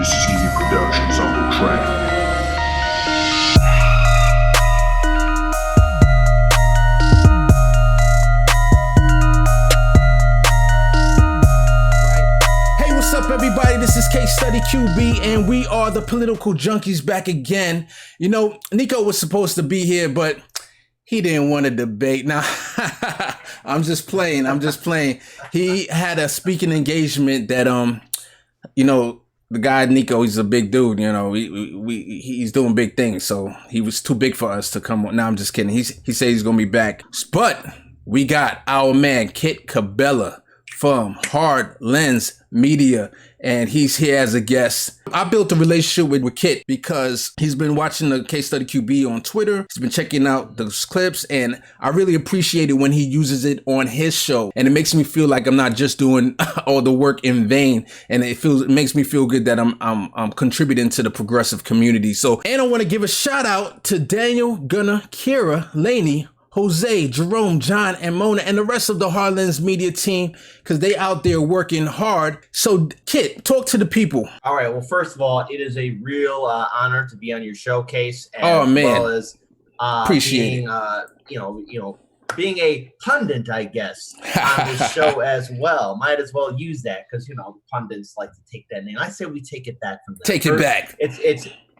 This is GIMI Productions on the track. What's up, everybody? This is Case Study QB, and we are the Political Junkies back again. You know, Niko was supposed to be here, but he didn't want to debate. Now, I'm just playing. He had a speaking engagement that, you know, the guy Niko, he's a big dude. You know, he's doing big things, so he was too big for us to come on. Now, I'm just kidding. He said he's gonna be back, but we got our man Kit Cabello from Hard Lens Media, and he's here as a guest. I built a relationship with Kit because he's been watching the Case Study QB on Twitter. He's been checking out those clips, and I really appreciate it when he uses it on his show. And it makes me feel like I'm not just doing all the work in vain, and it makes me feel good that I'm contributing to the progressive community. So, and I want to give a shout out to Daniel, Gunnar, Kira, Laney, Jose, Jerome, John, and Mona, and the rest of the Hard Lens Media team, because they out there working hard. So, Kit, talk to the people. All right. Well, first of all, it is a real honor to be on your showcase. And oh man, as well as appreciate it. Being a pundit, I guess, on this show as well. Might as well use that because pundits like to take that name. I say we take it back from them. Take it back.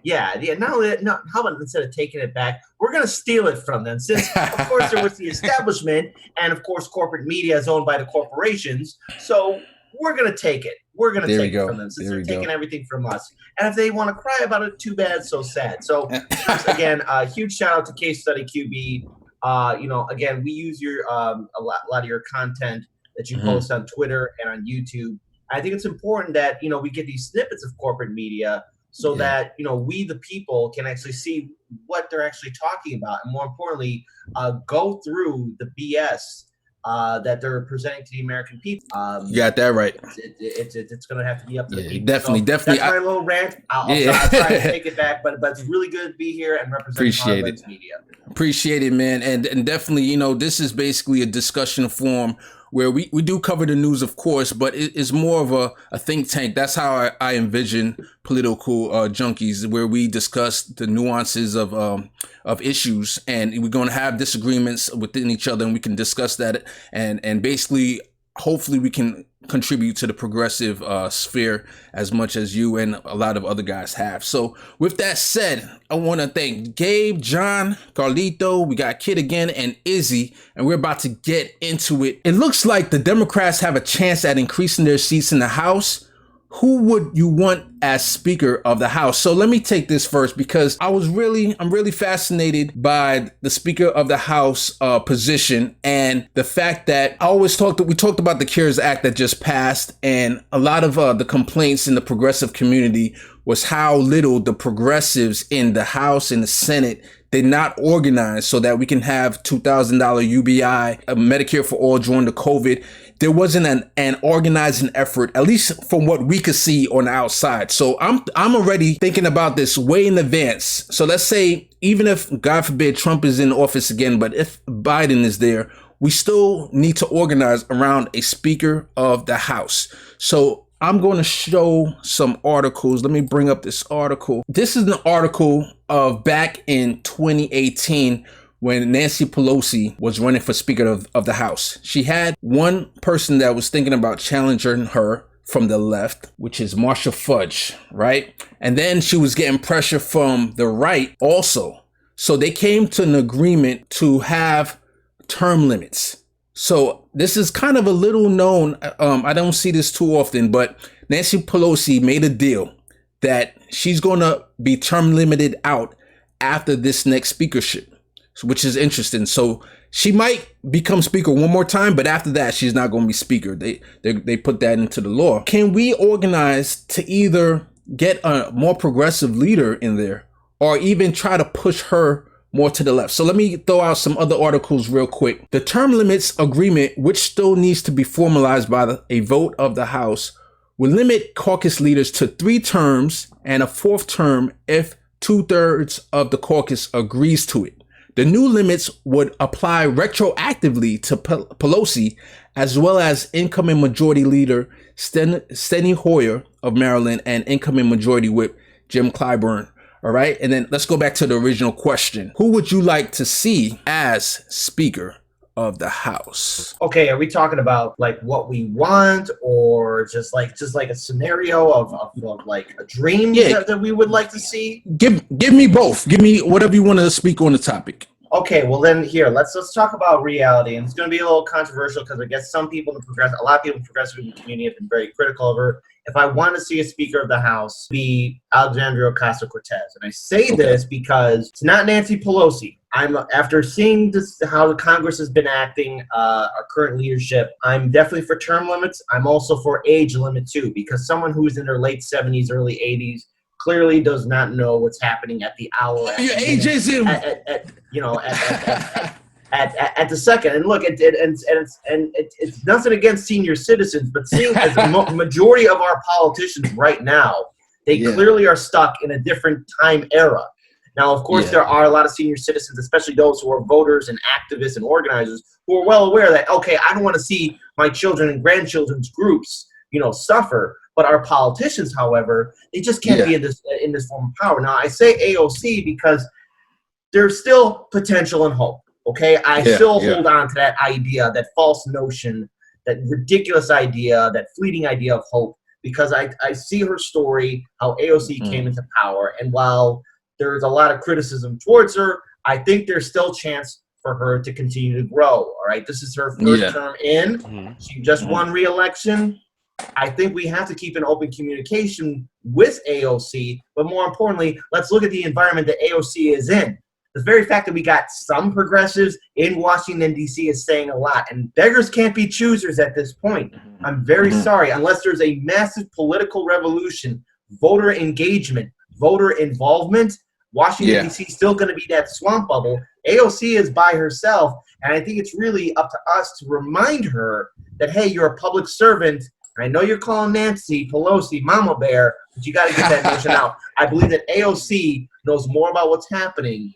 Yeah. No. How about instead of taking it back, we're going to steal it from them? Since, of course, there was the establishment, and of course, corporate media is owned by the corporations. So we're going to take it. We're going to take it from them since they're taking everything from us. And if they want to cry about it, too bad, so sad. So again, a huge shout out to Case Study QB. Again, we use your a lot of your content that you post on Twitter and on YouTube. I think it's important that we get these snippets of corporate media, so that, we, the people, can actually see what they're actually talking about. And more importantly, go through the BS that they're presenting to the American people. You got that right. It's going to have to be up to the people. Definitely. That's my little rant. I'll try to take it back, but it's really good to be here and represent Hard Lens Media. Appreciate it, man. And definitely, this is basically a discussion forum where we do cover the news, of course, but it's more of a think tank. That's how I envision Political Junkies, where we discuss the nuances of issues, and we're going to have disagreements within each other, and we can discuss that, and basically, hopefully, we can contribute to the progressive sphere as much as you and a lot of other guys have. So with that said, I want to thank Gabe, John, Carlito, we got Kid again, and Izzy, and we're about to get into it. It looks like the Democrats have a chance at increasing their seats in the House. Who would you want as Speaker of the House? So let me take this first, because I'm really fascinated by the Speaker of the House position, and the fact that we talked about the CARES Act that just passed, and a lot of the complaints in the progressive community was how little the progressives in the House and the Senate did not organize so that we can have $2,000 UBI, Medicare for all during the COVID. There wasn't an organizing effort, at least from what we could see on the outside. So I'm already thinking about this way in advance. So let's say, even if, God forbid, Trump is in office again, but if Biden is there, we still need to organize around a Speaker of the House. So I'm going to show some articles. Let me bring up this article. This is an article of back in 2018, when Nancy Pelosi was running for Speaker of the House. She had one person that was thinking about challenging her from the left, which is Marcia Fudge, right? And then she was getting pressure from the right also. So they came to an agreement to have term limits. So this is kind of a little known. I don't see this too often, but Nancy Pelosi made a deal that she's going to be term limited out after this next speakership, which is interesting. So she might become Speaker one more time, but after that, she's not going to be Speaker. They put that into the law. Can we organize to either get a more progressive leader in there, or even try to push her more to the left? So let me throw out some other articles real quick. The term limits agreement, which still needs to be formalized by a vote of the House, will limit caucus leaders to 3 terms and a 4th term if 2/3 of the caucus agrees to it. The new limits would apply retroactively to Pelosi, as well as incoming Majority Leader Steny Hoyer of Maryland, and incoming Majority Whip Jim Clyburn. All right. And then let's go back to the original question. Who would you like to see as Speaker of the House? Okay, are we talking about like what we want, or just like a scenario of like a dream that we would like to see? Give me both. Give me whatever you want to speak on the topic. Okay, well then here, let's talk about reality, and it's going to be a little controversial because I guess some people in a lot of people in the progressive community have been very critical of her. If I want to see a Speaker of the House be Alexandria Ocasio-Cortez, and I say this because it's not Nancy Pelosi. After seeing this, how the Congress has been acting, our current leadership, I'm definitely for term limits. I'm also for age limit too, because someone who's in their late 70s, early 80s clearly does not know what's happening at the hour. Your age is in. At the second. And look, it's nothing against senior citizens, but seeing as the majority of our politicians right now, they clearly are stuck in a different time era. Now, of course, there are a lot of senior citizens, especially those who are voters and activists and organizers, who are well aware that, okay, I don't want to see my children and grandchildren's groups, suffer. But our politicians, however, they just can't be in this form of power. Now, I say AOC because there's still potential and hope. Okay, I still hold on to that idea, that false notion, that ridiculous idea, that fleeting idea of hope, because I see her story, how AOC came into power, and while there's a lot of criticism towards her, I think there's still chance for her to continue to grow. All right, this is her first term in. She just won re-election. I think we have to keep an open communication with AOC, but more importantly, let's look at the environment that AOC is in. The very fact that we got some progressives in Washington, D.C. is saying a lot, and beggars can't be choosers at this point. I'm very sorry. Unless there's a massive political revolution, voter engagement, voter involvement, Washington, D.C. is still going to be that swamp bubble. AOC is by herself, and I think it's really up to us to remind her that, hey, you're a public servant. I know you're calling Nancy Pelosi Mama Bear, but you got to get that notion out. I believe that AOC knows more about what's happening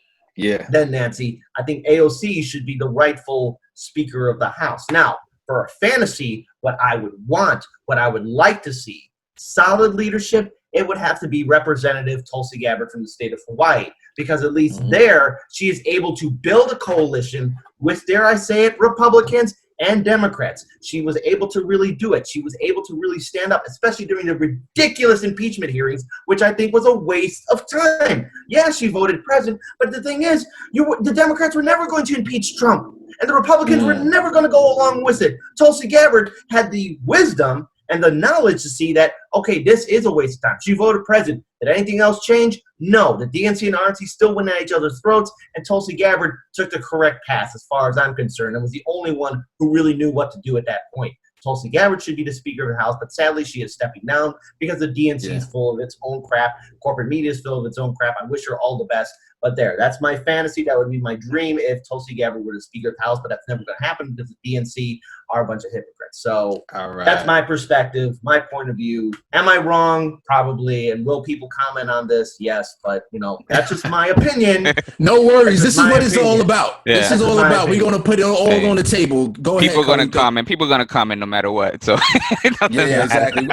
than Nancy. I think AOC should be the rightful Speaker of the House. Now, for a fantasy, what I would want, what I would like to see, solid leadership, it would have to be Representative Tulsi Gabbard from the state of Hawaii, because at least there she is able to build a coalition with, dare I say it, Republicans and Democrats. She was able to really do it. She was able to really stand up, especially during the ridiculous impeachment hearings, which I think was a waste of time. Yeah, she voted president, but the thing is, the Democrats were never going to impeach Trump, and the Republicans were never going to go along with it. Tulsi Gabbard had the wisdom and the knowledge to see that, okay, this is a waste of time. She voted president. Did anything else change? No. The DNC and RNC still went at each other's throats, and Tulsi Gabbard took the correct path as far as I'm concerned, and was the only one who really knew what to do at that point. Tulsi Gabbard should be the Speaker of the House, but sadly she is stepping down because the DNC is full of its own crap. Corporate media is full of its own crap. I wish her all the best. But that's my fantasy. That would be my dream if Tulsi Gabbard were the Speaker of the House, but that's never going to happen because the DNC are a bunch of hypocrites. So that's my perspective, my point of view. Am I wrong? Probably. And will people comment on this? Yes. But, that's just my opinion. No worries. This is what it's all about. Yeah. This is all about. We're going to put it all on the table. Go ahead. People are going to comment. People are going to comment no matter what. So exactly.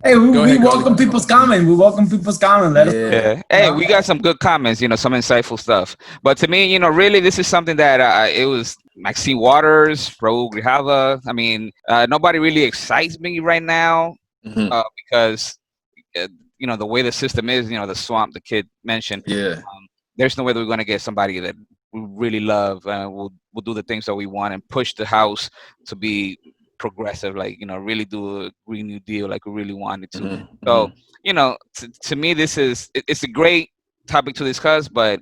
Hey, we welcome people's comment. We welcome people's comment. Let us. Hey, we got some good comments, some insightful stuff. But to me, really, this is something that it was Maxine Waters, Raul Grijalva. I mean, nobody really excites me right now because, the way the system is, the swamp the kid mentioned. There's no way that we're going to get somebody that we really love and will do the things that we want and push the House to be progressive, really do a Green New Deal like we really wanted to. So, to me, it's a great topic to discuss, but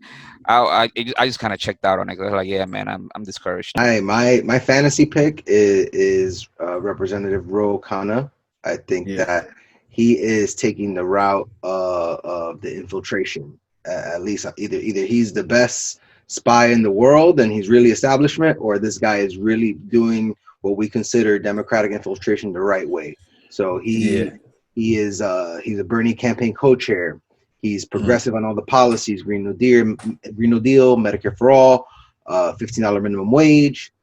I just kind of checked out on it. I was like, yeah, man, I'm discouraged. My fantasy pick is Representative Ro Khanna. I think that he is taking the route of the infiltration. At least either he's the best spy in the world and he's really establishment, or this guy is really doing what we consider democratic infiltration the right way. So he's a Bernie campaign co-chair. He's progressive on all the policies: Green New Deal, Medicare for all, $15 minimum wage,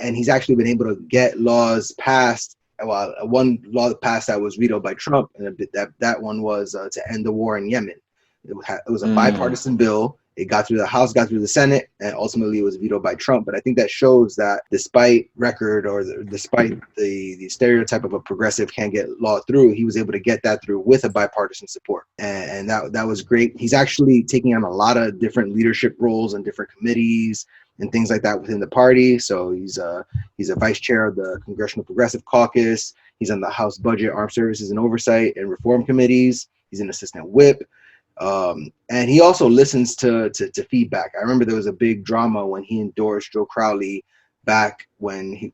and he's actually been able to get laws passed well, one law that passed that was vetoed by Trump, and that one was to end the war in Yemen. It was a bipartisan bill. It got through the House, got through the Senate, and ultimately it was vetoed by Trump. But I think that shows that despite despite the stereotype of a progressive can't get law through, he was able to get that through with a bipartisan support. And that was great. He's actually taking on a lot of different leadership roles and different committees and things like that within the party. So he's a vice chair of the Congressional Progressive Caucus. He's on the House Budget, Armed Services and Oversight and Reform Committees. He's an assistant whip. And he also listens to feedback. I remember there was a big drama when he endorsed Joe Crowley back when he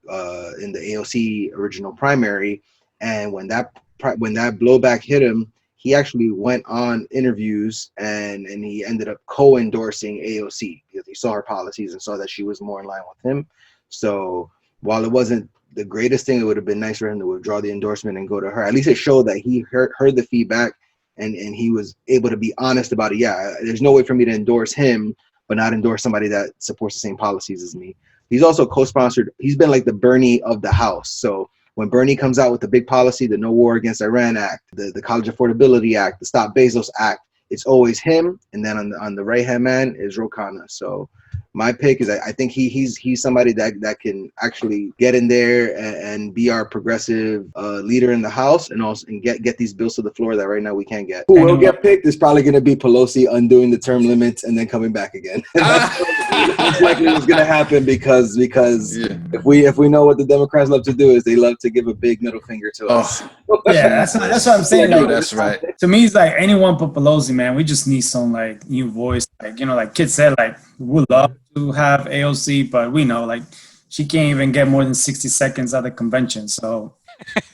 in the AOC original primary, and when that blowback hit him, he actually went on interviews and he ended up co-endorsing AOC because he saw her policies and saw that she was more in line with him. So while it wasn't the greatest thing, it would have been nice for him to withdraw the endorsement and go to her. At least it showed that he heard the feedback. And he was able to be honest about it. Yeah, there's no way for me to endorse him, but not endorse somebody that supports the same policies as me. He's also co-sponsored. He's been like the Bernie of the House. So when Bernie comes out with the big policy, the No War Against Iran Act, the College Affordability Act, the Stop Bezos Act, it's always him. And then on the right-hand man is Ro Khanna. So my pick is I think he's somebody that can actually get in there and be our progressive leader in the House and also get these bills to the floor that right now we can't get. Who will get picked is probably going to be Pelosi undoing the term limits and then coming back again. That's likely what's going to happen because if we know what the Democrats love to do is they love to give a big middle finger to us. Yeah, that's what I'm saying. Like, that's right. To me, it's like anyone but Pelosi, man. We just need some like new voice. Like, like Kit said, like we love to have AOC, but we know like she can't even get more than 60 seconds at the convention. So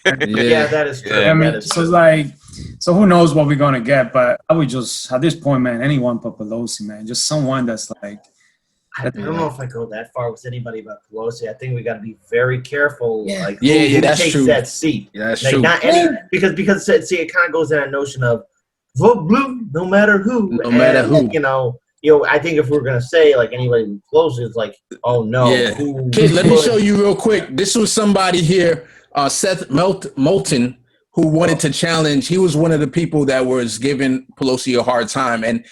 yeah, that is true. I mean, so who knows what we're gonna get? But I would just at this point, man, anyone but Pelosi, man, just someone that's like. I don't know if I go that far with anybody but Pelosi. I think we got to be very careful. Yeah. Like, who takes true. that seat? Yeah, that's like, true. Not any because see, it kind of goes in that notion of vote blue, no matter who. No matter who. I think if we're gonna say like anybody who Pelosi is like, oh no. Yeah. Kid, let me show you real quick. This was somebody here, Seth Moulton, who wanted to challenge. He was one of the people that was giving Pelosi a hard time, and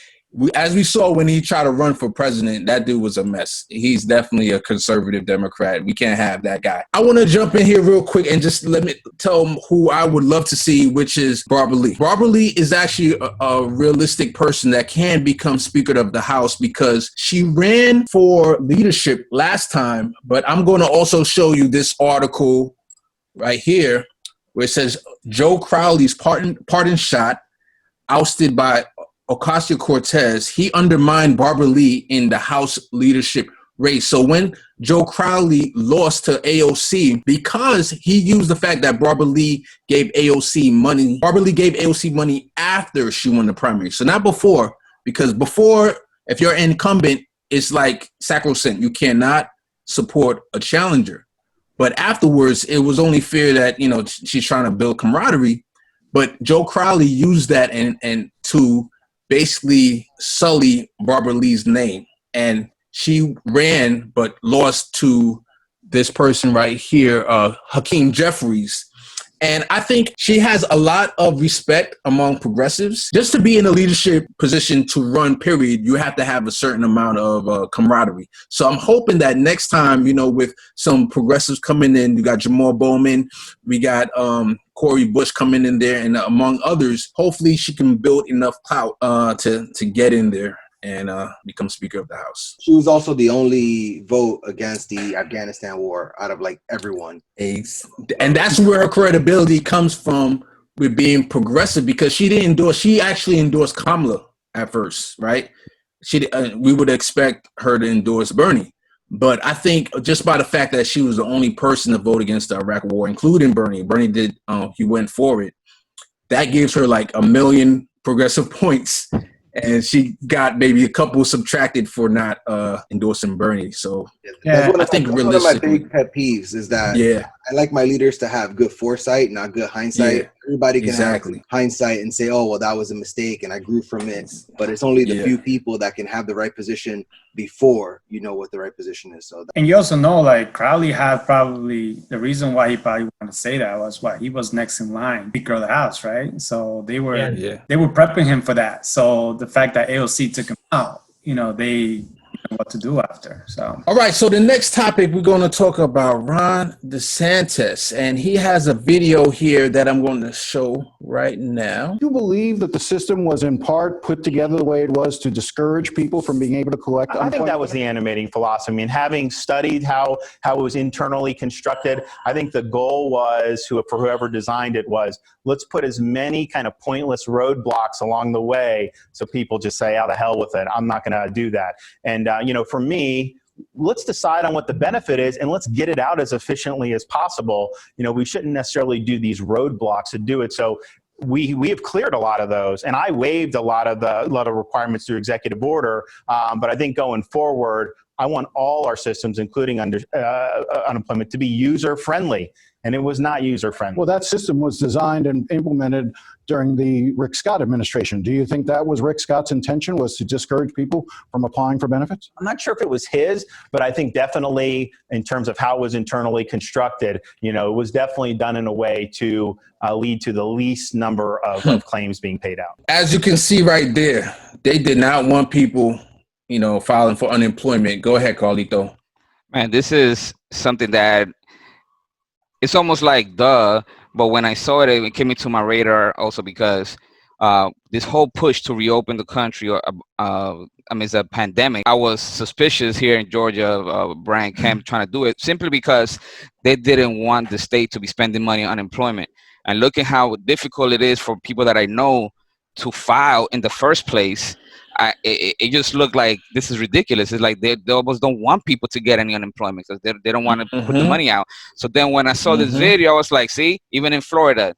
as we saw when he tried to run for president, that dude was a mess. He's definitely a conservative Democrat. We can't have that guy. I want to jump in here real quick and just let me tell him who I would love to see, which is Barbara Lee. Barbara Lee is actually a realistic person that can become Speaker of the House because she ran for leadership last time. But I'm going to also show you this article right here where it says Joe Crowley's pardon shot, ousted by Ocasio-Cortez, he undermined Barbara Lee in the House leadership race. So when Joe Crowley lost to AOC, because he used the fact that Barbara Lee gave AOC money, Barbara Lee gave AOC money after she won the primary. So not before, because before, if you're an incumbent, it's like sacrosanct. You cannot support a challenger. But afterwards, it was only fair that, she's trying to build camaraderie. But Joe Crowley used that and to basically sully Barbara Lee's name. And she ran but lost to this person right here, Hakeem Jeffries. And I think she has a lot of respect among progressives. Just to be in a leadership position to run, period, you have to have a certain amount of camaraderie. So I'm hoping that next time, with some progressives coming in, you got Jamal Bowman, we got Cori Bush coming in there, and among others, hopefully she can build enough clout to get in there and become Speaker of the House. She was also the only vote against the Afghanistan war out of like everyone. And that's where her credibility comes from with being progressive, because she actually endorsed Kamala at first, right? We would expect her to endorse Bernie. But I think just by the fact that she was the only person to vote against the Iraq war, including Bernie did, he went for it. That gives her like 1 million progressive points. And she got maybe a couple subtracted for not endorsing Bernie. So I think realistically, one of my big pet peeves is that I like my leaders to have good foresight, not good hindsight. Everybody can Exactly. have hindsight and say, oh, well, that was a mistake and I grew from it. But it's only the few people that can have the right position before you know what the right position is. So, and you also know, like, Crowley had probably the reason why he probably wanted to say that was why he was next in line, Speaker of the House, right? So they were prepping him for that. So the fact that AOC took him out, you know, they know what to do after. So all right, so the next topic we're going to talk about Ron DeSantis, and he has a video here that I'm going to show right now. Do you believe that the system was in part put together the way it was to discourage people from being able to collect I think that was the animating philosophy. I mean, having studied how it was internally constructed, I think the goal was, for whoever designed it, was let's put as many kind of pointless roadblocks along the way so people just say, "Oh, the hell with it, I'm not going to do that." And for me, let's decide on what the benefit is and let's get it out as efficiently as possible. We shouldn't necessarily do these roadblocks to do it. So we have cleared a lot of those, and I waived a lot of requirements through executive order. But I think going forward, I want all our systems, including unemployment, to be user friendly. And it was not user friendly. Well, that system was designed and implemented during the Rick Scott administration. Do you think that was Rick Scott's intention, was to discourage people from applying for benefits? I'm not sure if it was his, but I think definitely in terms of how it was internally constructed, it was definitely done in a way to lead to the least number of claims being paid out. As you can see right there, they did not want people, filing for unemployment. Go ahead, Carlito. Man, this is something that it's almost like but when I saw it, it came into my radar also because this whole push to reopen the country, it's a pandemic. I was suspicious here in Georgia of Brian Kemp trying to do it simply because they didn't want the state to be spending money on unemployment. And look at how difficult it is for people that I know to file in the first place. It just looked like this is ridiculous. It's like they almost don't want people to get any unemployment because they don't want to put the money out. So then when I saw this video, I was like, see, even in Florida,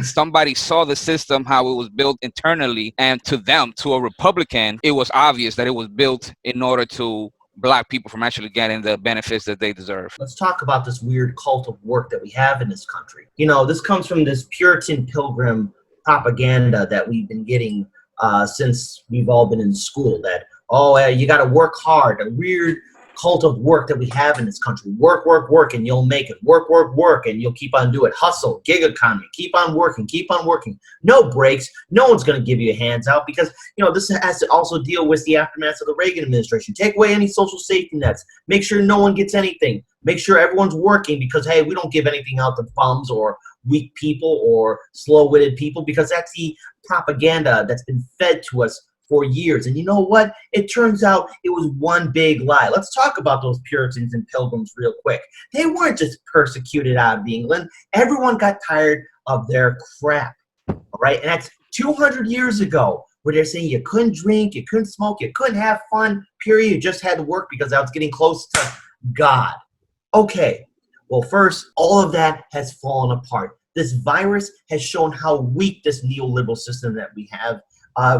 somebody saw the system, how it was built internally, and to a Republican, it was obvious that it was built in order to block people from actually getting the benefits that they deserve. Let's talk about this weird cult of work that we have in this country. This comes from this Puritan Pilgrim propaganda that we've been getting since we've all been in school, that, you got to work hard, a weird cult of work that we have in this country. Work, work, work, and you'll make it. Work, work, work, and you'll keep on doing it. Hustle, gig economy, keep on working, keep on working. No breaks. No one's going to give you a hands out because, this has to also deal with the aftermath of the Reagan administration. Take away any social safety nets. Make sure no one gets anything. Make sure everyone's working because, hey, we don't give anything out to bums or weak people or slow-witted people because that's the propaganda that's been fed to us for years. And you know what? It turns out it was one big lie. Let's talk about those Puritans and Pilgrims real quick. They weren't just persecuted out of England. Everyone got tired of their crap, all right? And that's 200 years ago, where they're saying you couldn't drink, you couldn't smoke, you couldn't have fun, period. You just had to work because I was getting close to God. Okay, well, first, all of that has fallen apart. This virus has shown how weak this neoliberal system that we have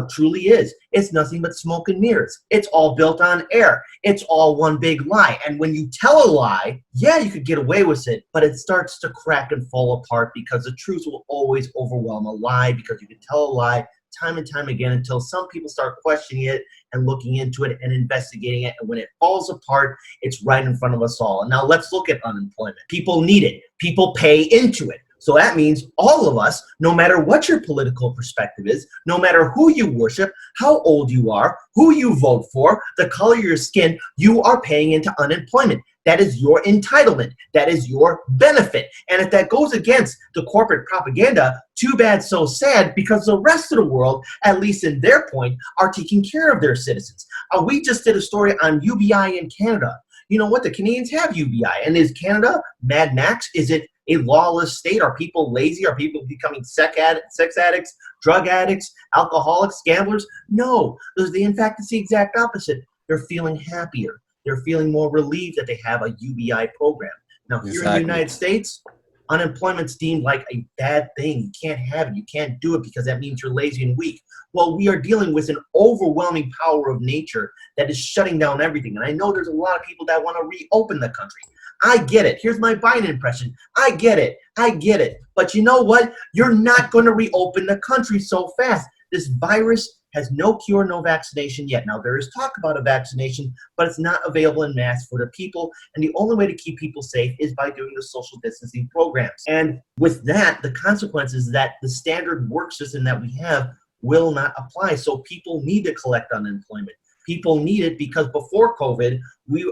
truly is. It's nothing but smoke and mirrors. It's all built on air. It's all one big lie. And when you tell a lie, yeah, you could get away with it, but it starts to crack and fall apart because the truth will always overwhelm a lie, because you can tell a lie time and time again until some people start questioning it and looking into it and investigating it. And when it falls apart, it's right in front of us all. And now let's look at unemployment. People need it. People pay into it. So that means all of us, no matter what your political perspective is, no matter who you worship, how old you are, who you vote for, the color of your skin, you are paying into unemployment. That is your entitlement. That is your benefit. And if that goes against the corporate propaganda, too bad, so sad, because the rest of the world, at least in their point, are taking care of their citizens. We just did a story on UBI in Canada. You know what? The Canadians have UBI. And is Canada Mad Max? Is it a lawless state? Are people lazy? Are people becoming sex addicts, drug addicts, alcoholics, gamblers? No. In fact, it's the exact opposite. They're feeling happier. They're feeling more relieved that they have a UBI program. Now, here in the United States, unemployment's deemed like a bad thing. You can't have it. You can't do it because that means you're lazy and weak. Well, we are dealing with an overwhelming power of nature that is shutting down everything. And I know there's a lot of people that want to reopen the country. I get it. Here's my Biden impression. I get it. I get it. But you know what? You're not going to reopen the country so fast. This virus has no cure, no vaccination yet. Now, there is talk about a vaccination, but it's not available in mass for the people. And the only way to keep people safe is by doing the social distancing programs. And with that, the consequence is that the standard work system that we have will not apply. So people need to collect unemployment. People need it because before COVID,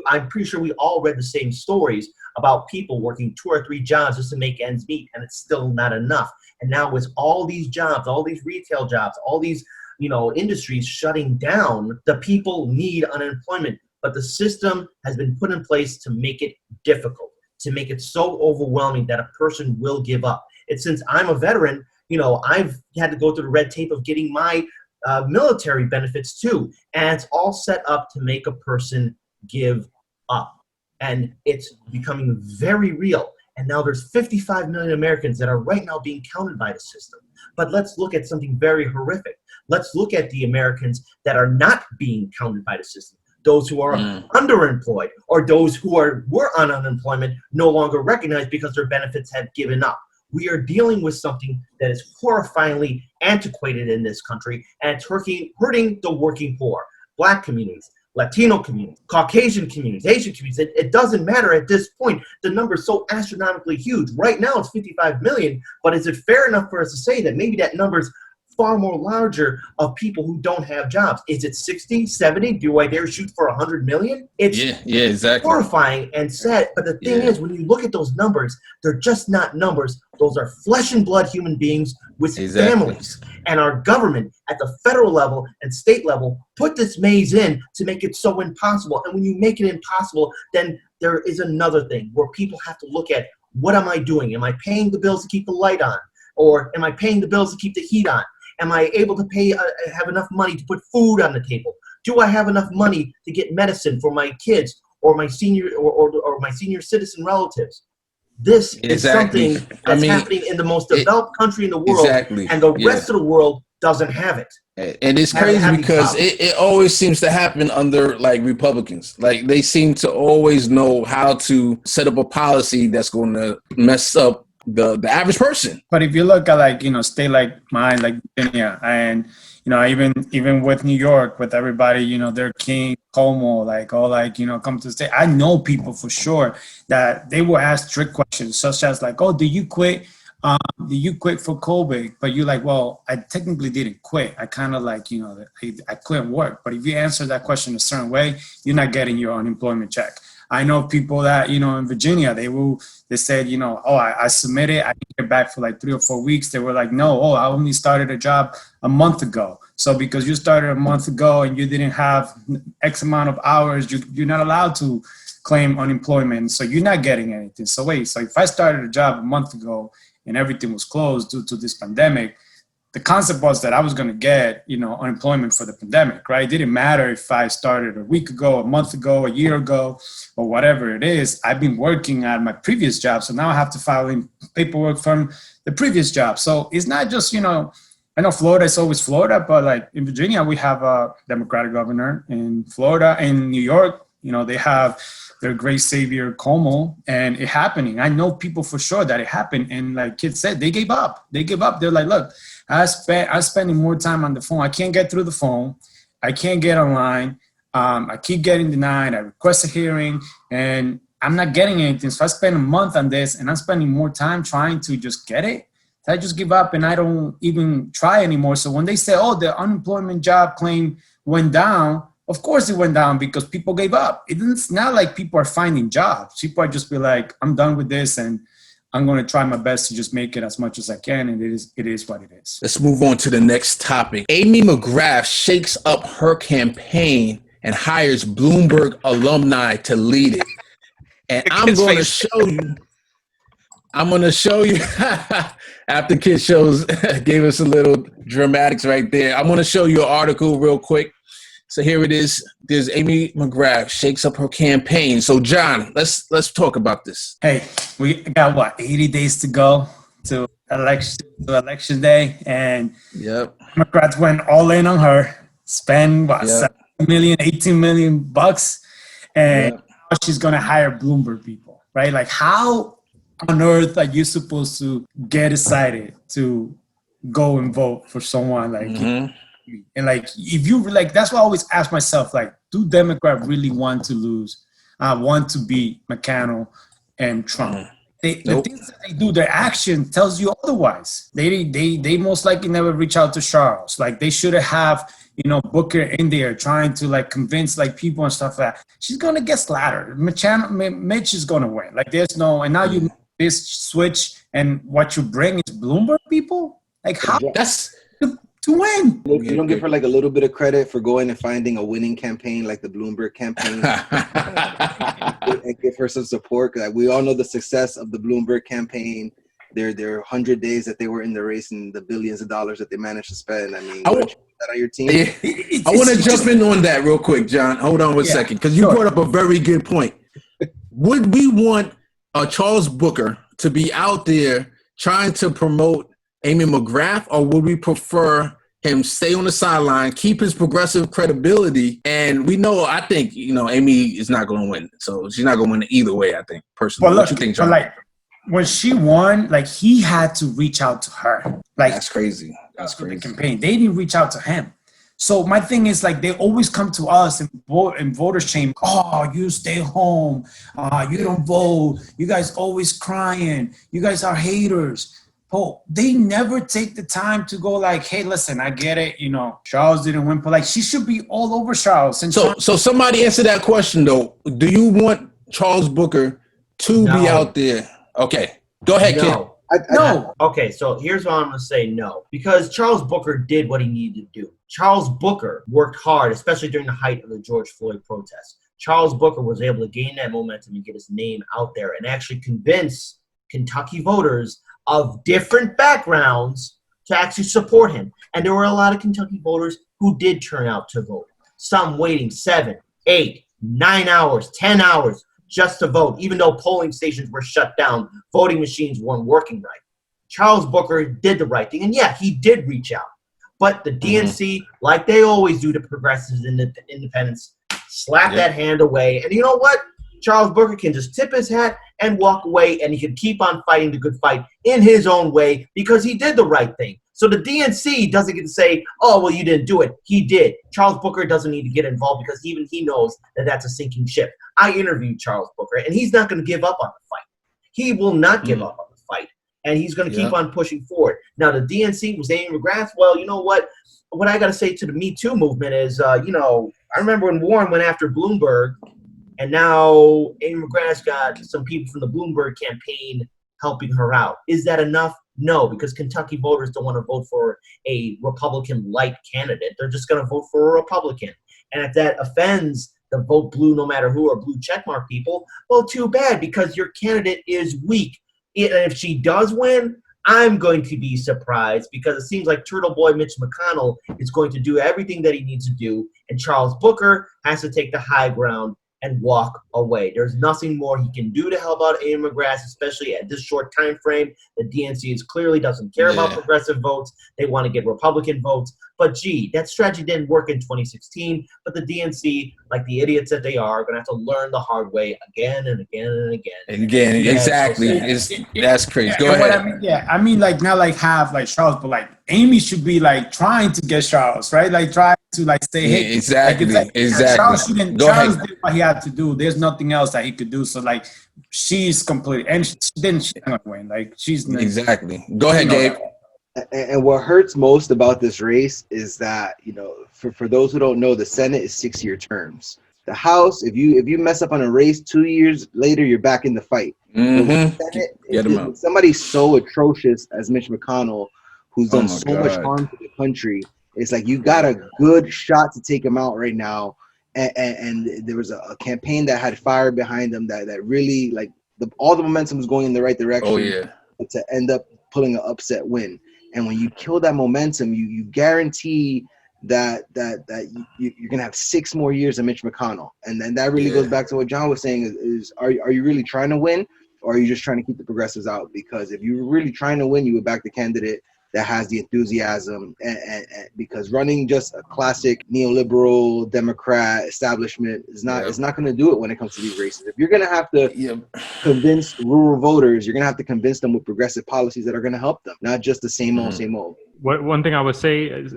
I'm pretty sure we all read the same stories about people working 2 or 3 jobs just to make ends meet, and it's still not enough. And now with all these jobs, all these retail jobs, all these industries shutting down, the people need unemployment. But the system has been put in place to make it difficult, to make it so overwhelming that a person will give up. And since I'm a veteran, I've had to go through the red tape of getting my military benefits too. And it's all set up to make a person give up. And it's becoming very real. And now there's 55 million Americans that are right now being counted by the system. But let's look at something very horrific. Let's look at the Americans that are not being counted by the system. Those who are underemployed, or those who were on unemployment no longer recognized because their benefits have given up. We are dealing with something that is horrifyingly antiquated in this country, and it's hurting the working poor, Black communities, Latino communities, Caucasian communities, Asian communities. It doesn't matter at this point. The number is so astronomically huge. Right now it's 55 million, but is it fair enough for us to say that maybe that number is far more larger of people who don't have jobs? Is it 60, 70? Do I dare shoot for 100 million? It's exactly. horrifying and sad. But the thing is, when you look at those numbers, they're just not numbers. Those are flesh and blood human beings with families. And our government at the federal level and state level put this maze in to make it so impossible. And when you make it impossible, then there is another thing where people have to look at, what am I doing? Am I paying the bills to keep the light on? Or am I paying the bills to keep the heat on? Am I able to have enough money to put food on the table? Do I have enough money to get medicine for my kids or my senior or my senior citizen relatives? This is something that's happening in the most developed country in the world, and the rest of the world doesn't have it. And it's crazy because it always seems to happen under like Republicans. Like they seem to always know how to set up a policy that's going to mess up the average person. But if you look at state like mine, like Virginia, and even with New York, with everybody, their king, Como, come to the state. I know people for sure that they will ask trick questions such as oh, do you quit? Do you quit for COVID? But you're like, well, I technically didn't quit. I kind of I quit work. But if you answer that question a certain way, you're not getting your unemployment check. I know people that, in Virginia, they said, oh, I submitted, I didn't get back for 3 or 4 weeks. They were like, no, I only started a job a month ago. So because you started a month ago and you didn't have X amount of hours, you're not allowed to claim unemployment. So you're not getting anything. So wait, so if I started a job a month ago and everything was closed due to this pandemic, the concept was that I was going to get, unemployment for the pandemic, right? It didn't matter if I started a week ago, a month ago, a year ago, or whatever it is. I've been working at my previous job, so now I have to file in paperwork from the previous job. So it's not just, I know Florida is always Florida, but in Virginia, we have a Democratic governor. In Florida and New York, they have their great savior Como, and it happening. I know people for sure that it happened, and like Kit said, they gave up. They're like, look, I'm spending more time on the phone. I can't get through the phone. I can't get online. I keep getting denied. I request a hearing, and I'm not getting anything. So I spend a month on this, and I'm spending more time trying to just get it. So I just give up, and I don't even try anymore. So when they say, oh, the unemployment job claim went down, of course it went down because people gave up. It's not like people are finding jobs. People are just be like, I'm done with this, and I'm going to try my best to just make it as much as I can, and it is what it is. Let's move on to the next topic. Amy McGrath shakes up her campaign and hires Bloomberg alumni to lead it. And I'm going to show you after Kid gave us a little dramatics right there. I'm going to show you an article real quick. So here it is. There's Amy McGrath shakes up her campaign. So John, let's talk about this. Hey, we got 80 days to go to election day, and McGrath went all in on her. Spend 7 million, 18 million bucks, and now she's gonna hire Bloomberg people, right? Like, how on earth are you supposed to get excited to go and vote for someone like Mhm. and like, if you like, that's why I always ask myself, like, do Democrats really want to lose, want to beat McConnell and Trump? The Nope. things that they do, their action tells you otherwise. They most likely never reach out to Charles. Like, they should have, Booker in there trying to like convince like people and stuff like that. She's gonna get slaughtered. Mitch is gonna win. Like, there's no, and now you this switch, and what you bring is Bloomberg people. Like, how That's to win? You don't give her like a little bit of credit for going and finding a winning campaign like the Bloomberg campaign and give her some support. Like, we all know the success of the Bloomberg campaign. Their 100 days that they were in the race and the billions of dollars that they managed to spend. I mean, wouldn't you put that on your team? I want to jump in on that real quick, John. Hold on one second, because you brought up a very good point. Would we want Charles Booker to be out there trying to promote Amy McGrath, or would we prefer him stay on the sideline, keep his progressive credibility? And we know, I think, Amy is not going to win. So she's not going to win either way, I think, personally. What you think, John? Like, when she won, like, he had to reach out to her. Like, that's crazy. That's crazy. The campaign. They didn't reach out to him. So my thing is, like, they always come to us and voter shame. Oh, you stay home. You don't vote. You guys always crying. You guys are haters. Oh, they never take the time to go like, hey, listen, I get it. Charles didn't win, but like, she should be all over Charles. And so somebody answer that question though. Do you want Charles Booker to be out there? Okay, go ahead, No. Kid. No. Okay, so here's what I'm going to say no. Because Charles Booker did what he needed to do. Charles Booker worked hard, especially during the height of the George Floyd protests. Charles Booker was able to gain that momentum and get his name out there and actually convince Kentucky voters of different backgrounds to actually support him. And there were a lot of Kentucky voters who did turn out to vote. Some waiting 7, 8, 9 hours, 10 hours just to vote, even though polling stations were shut down, voting machines weren't working right. Charles Booker did the right thing, and yeah, he did reach out. But the DNC, like they always do to progressives and the independents, slap that hand away. And you know what? Charles Booker can just tip his hat and walk away, and he can keep on fighting the good fight in his own way because he did the right thing. So the DNC doesn't get to say, oh, well, you didn't do it. He did. Charles Booker doesn't need to get involved because even he knows that that's a sinking ship. I interviewed Charles Booker, and he's not going to give up on the fight. He will not give up on the fight, and he's going to keep on pushing forward. Now, the DNC was Amy McGrath. Well, you know what? What I got to say to the Me Too movement is, I remember when Warren went after Bloomberg, and now Amy McGrath's got some people from the Bloomberg campaign helping her out. Is that enough? No, because Kentucky voters don't want to vote for a Republican-light candidate. They're just going to vote for a Republican. And if that offends the vote blue no matter who or blue checkmark people, well, too bad, because your candidate is weak. And if she does win, I'm going to be surprised because it seems like Turtle Boy Mitch McConnell is going to do everything that he needs to do, and Charles Booker has to take the high ground and walk away. There's nothing more he can do to help out Amy McGrath, especially at this short time frame. The DNC clearly doesn't care about progressive votes. They want to get Republican votes. But gee, that strategy didn't work in 2016. But the DNC, like the idiots that they are going to have to learn the hard way again and again and again. And again, exactly. That's crazy. Go ahead. I mean, like, not like have like Charles, but like Amy should be like trying to get Charles, right? Like try to like stay hit. Exactly. Charles did what he had to do. There's nothing else that he could do. So like, she's completely, and she's not gonna win. Like, she's exactly. Go ahead, Gabe. And what hurts most about this race is that, for those who don't know, the Senate is 6-year terms. The House, if you mess up on a race 2 years later, you're back in the fight. Senate, somebody so atrocious as Mitch McConnell, who's done so much harm to the country, it's like you got a good shot to take him out right now. And there was a campaign that had fire behind them that really, like, all the momentum was going in the right direction. Oh, yeah. To end up pulling an upset win. And when you kill that momentum, you guarantee that you're gonna have 6 more years of Mitch McConnell, and then that really goes back to what John was saying: is are you really trying to win, or are you just trying to keep the progressives out? Because if you were really trying to win, you would back the candidate that has the enthusiasm, and because running just a classic neoliberal Democrat establishment is not going to do it when it comes to these races. If you're going to have to convince rural voters, you're going to have to convince them with progressive policies that are going to help them, not just the same old, same old. One thing I would say is,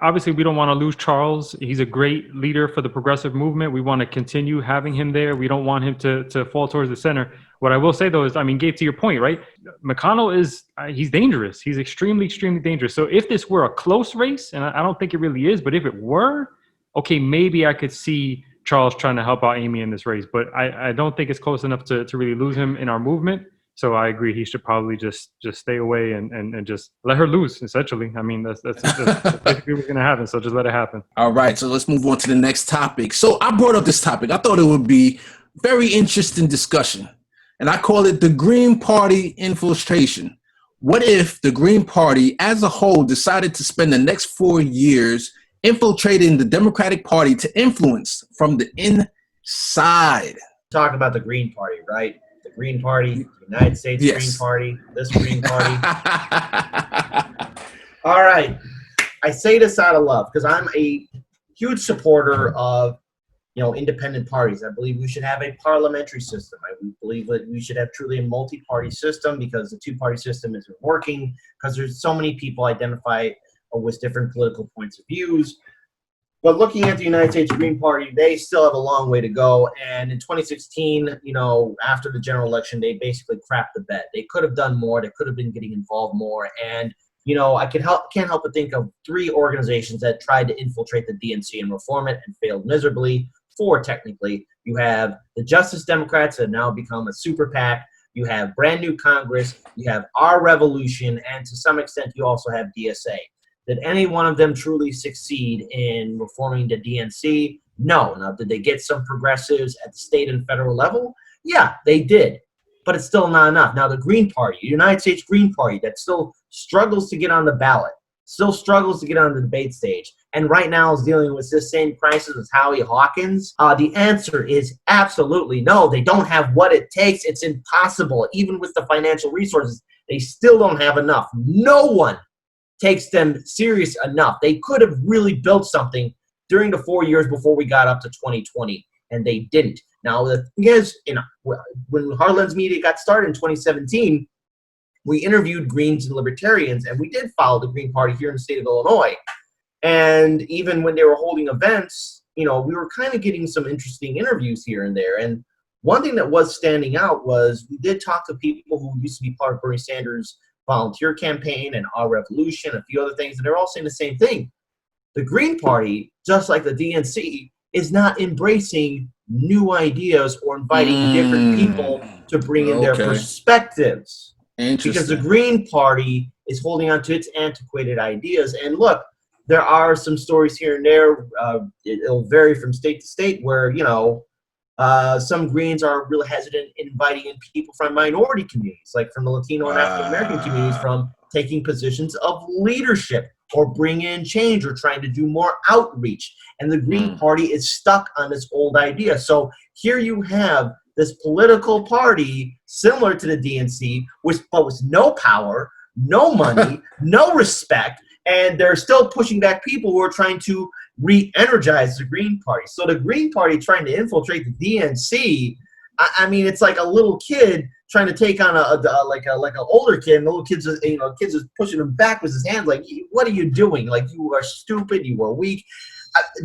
obviously, we don't want to lose Charles. He's a great leader for the progressive movement. We want to continue having him there. We don't want him to fall towards the center. What I will say, though, is, I mean, Gabe, to your point, right? McConnell he's dangerous. He's extremely, extremely dangerous. So if this were a close race, and I don't think it really is, but if it were, okay, maybe I could see Charles trying to help out Amy in this race. But I don't think it's close enough to really lose him in our movement. So I agree. He should probably just stay away and just let her lose, essentially. I mean, that's basically what's going to happen. So just let it happen. All right. So let's move on to the next topic. So I brought up this topic. I thought it would be very interesting discussion. And I call it the Green Party infiltration. What if the Green Party as a whole decided to spend the next 4 years infiltrating the Democratic Party to influence from the inside? Talking about the Green Party, right? The Green Party, the United States Green Party, this Green Party. All right. I say this out of love because I'm a huge supporter of, independent parties. I believe we should have a parliamentary system. I believe that we should have truly a multi-party system because the two-party system isn't working because there's so many people identify with different political points of views. But looking at the United States Green Party, they still have a long way to go. And in 2016, after the general election, they basically crapped the bed. They could have done more. They could have been getting involved more. And, I can't help but think of 3 organizations that tried to infiltrate the DNC and reform it and failed miserably. 4, technically. You have the Justice Democrats that have now become a super PAC. You have Brand New Congress. You have Our Revolution. And to some extent, you also have DSA. Did any one of them truly succeed in reforming the DNC? No. Now, did they get some progressives at the state and federal level? Yeah, they did. But it's still not enough. Now, the Green Party, the United States Green Party, that still struggles to get on the ballot, still struggles to get on the debate stage, and right now is dealing with this same crisis as Howie Hawkins? The answer is absolutely no. They don't have what it takes. It's impossible. Even with the financial resources, they still don't have enough. No one takes them serious enough. They could have really built something during the 4 years before we got up to 2020, and they didn't. Now, the thing is, when Harlan's Media got started in 2017, we interviewed Greens and Libertarians, and we did follow the Green Party here in the state of Illinois. And even when they were holding events, we were kind of getting some interesting interviews here and there. And one thing that was standing out was we did talk to people who used to be part of Bernie Sanders' volunteer campaign and Our Revolution, a few other things, and they're all saying the same thing. The Green Party, just like the DNC, is not embracing new ideas or inviting different people to bring in their perspectives. Because the Green Party is holding on to its antiquated ideas. And look, there are some stories here and there. It'll vary from state to state where, some Greens are really hesitant in inviting in people from minority communities, like from the Latino and African American communities, from taking positions of leadership or bring in change or trying to do more outreach. And the Green Party is stuck on this old idea. So here you have this political party similar to the DNC, but with no power, no money, no respect, and they're still pushing back people who are trying to re-energize the Green Party. So the Green Party trying to infiltrate the DNC, I mean, it's like a little kid trying to take on like an older kid, and the little kids is pushing him back with his hands, like, what are you doing? Like, you are stupid, you are weak.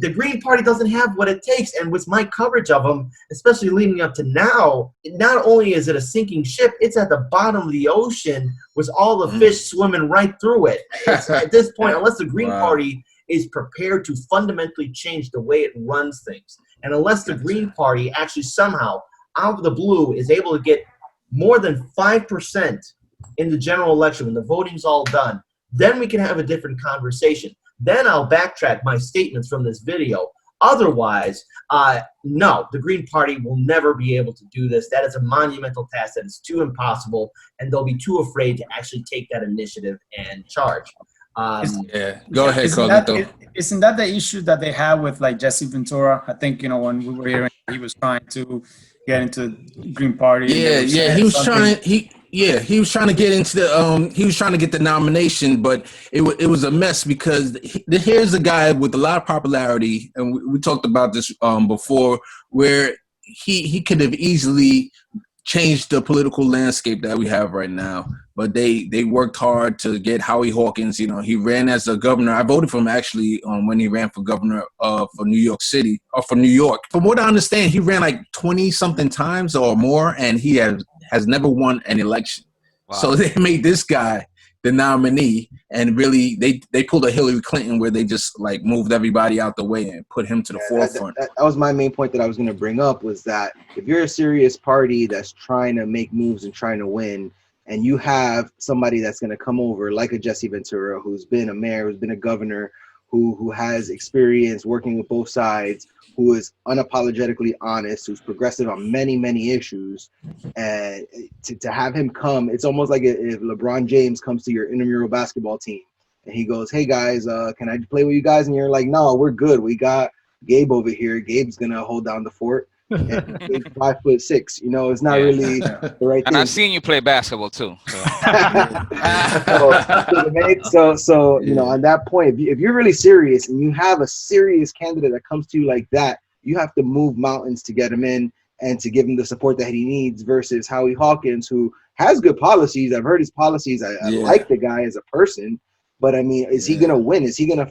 The Green Party doesn't have what it takes, and with my coverage of them, especially leading up to now, not only is it a sinking ship, it's at the bottom of the ocean with all the fish swimming right through it. At this point, unless the Green Party is prepared to fundamentally change the way it runs things, and unless the Green Party actually somehow, out of the blue, is able to get more than 5% in the general election when the voting's all done, then we can have a different conversation. Then I'll backtrack my statements from this video. Otherwise, no, the Green Party will never be able to do this. That is a monumental task that is too impossible, and they'll be too afraid to actually take that initiative and charge. Go ahead, Carlito. Isn't that the issue that they have with like Jesse Ventura? I think, when we were hearing, he was trying to get into Green Party. Yeah, he was trying. Yeah, he was trying to get into the he was trying to get the nomination, but it was a mess because here's a guy with a lot of popularity, and we talked about this before, where he could have easily changed the political landscape that we have right now. But they worked hard to get Howie Hawkins. You know, he ran as a governor. I voted for him actually when he ran for governor for New York City or for New York. From what I understand, he ran like 20 something times or more, and he has never won an election. Wow. So they made this guy the nominee, and really they pulled a Hillary Clinton where they just like moved everybody out the way and put him to the forefront. That was my main point that I was going to bring up, was that if you're a serious party that's trying to make moves and trying to win, and you have somebody that's going to come over like a Jesse Ventura, who's been a mayor, who's been a governor, who has experience working with both sides, who is unapologetically honest, who's progressive on many, many issues, and to have him come, it's almost like if LeBron James comes to your intramural basketball team and he goes, "Hey guys, can I play with you guys?" And you're like, "No, we're good. We got Gabe over here. Gabe's gonna hold down the fort." And Gabe's 5'6". You know, it's not really the right thing. And I've seen you play basketball too. So you know, on that point, if you're really serious and you have a serious candidate that comes to you like that, you have to move mountains to get him in and to give him the support that he needs, versus Howie Hawkins, who has good policies. I've heard his policies. I like the guy as a person, but I mean, is he gonna win? Is he gonna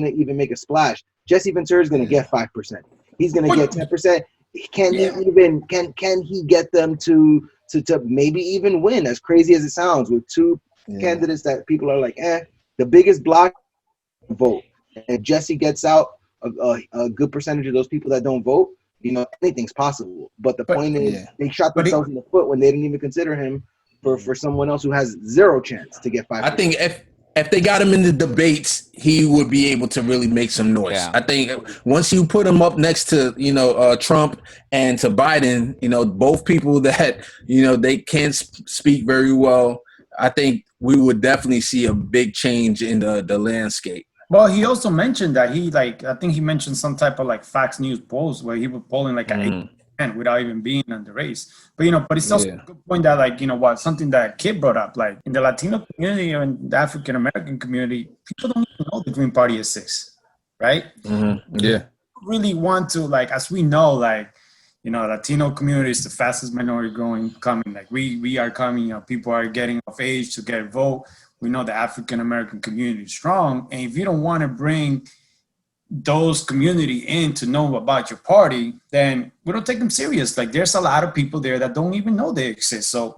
even make a splash? Jesse Ventura is gonna get 5%. He's gonna get 10%. Can he get them to maybe even win? As crazy as it sounds, with two candidates that people are like, the biggest block vote. And if Jesse gets out a good percentage of those people that don't vote, you know, anything's possible. But the point is, they shot themselves in the foot when they didn't even consider him for someone else who has zero chance to get 5%. I think if they got him in the debates, he would be able to really make some noise. Yeah. I think once you put him up next to, you know, Trump and to Biden, you know, both people that, you know, they can't speak very well, I think we would definitely see a big change in the landscape. Well, he also mentioned that I think he mentioned some type of like Fox News polls where he was polling like an 8% without even being in the race. But, you know, it's also a good point that, like, you know what, something that Kit brought up, like in the Latino community and the African-American community, people don't even know the Green Party exists, right? Mm-hmm. Yeah. Really want to, like, as we know, like, you know, Latino community is the fastest minority growing coming. Like we are coming, you know, people are getting of age to get a vote. We know the African-American community is strong. And if you don't want to bring those community in to know about your party, then we don't take them serious. Like there's a lot of people there that don't even know they exist. So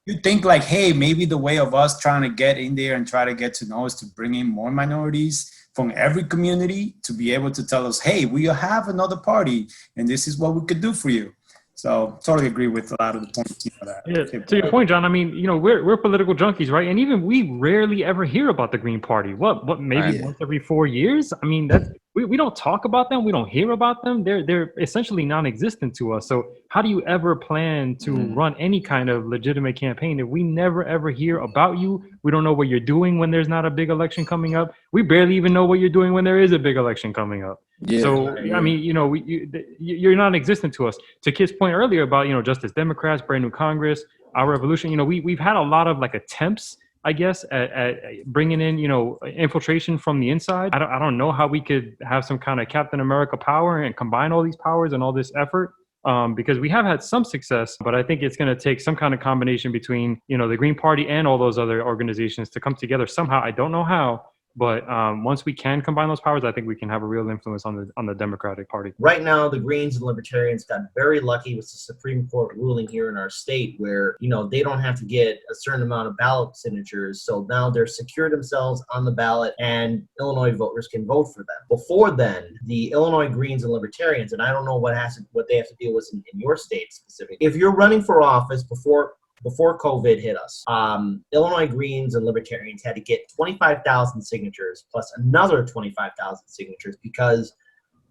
you think like, hey, maybe the way of us trying to get in there and try to get to know is to bring in more minorities from every community to be able to tell us, hey, we have another party and this is what we could do for you. So totally agree with a lot of the points. You know, that. To your point, John, I mean, you know, we're political junkies, right? And even we rarely ever hear about the Green Party. What maybe once every 4 years? I mean, that's we don't talk about them. We don't hear about them. They're essentially non-existent to us. So how do you ever plan to run any kind of legitimate campaign if we never ever hear about you? We don't know what you're doing when there's not a big election coming up. We barely even know what you're doing when there is a big election coming up. Yeah, so, I mean, you know, you're non-existent to us. To Kit's point earlier about, you know, Justice Democrats, brand new Congress, our revolution, you know, we've had a lot of like attempts, I guess, at bringing in, you know, infiltration from the inside. I don't know how we could have some kind of Captain America power and combine all these powers and all this effort. Because we have had some success, but I think it's going to take some kind of combination between, you know, the Green Party and all those other organizations to come together somehow. I don't know how. But once we can combine those powers, I think we can have a real influence on the Democratic Party. Right now, the Greens and Libertarians got very lucky with the Supreme Court ruling here in our state where, you know, they don't have to get a certain amount of ballot signatures. So now they're secure themselves on the ballot and Illinois voters can vote for them. Before then, the Illinois Greens and Libertarians, and I don't know what they have to deal with in your state specifically. If you're running for office before COVID hit us, Illinois Greens and Libertarians had to get 25,000 signatures plus another 25,000 signatures because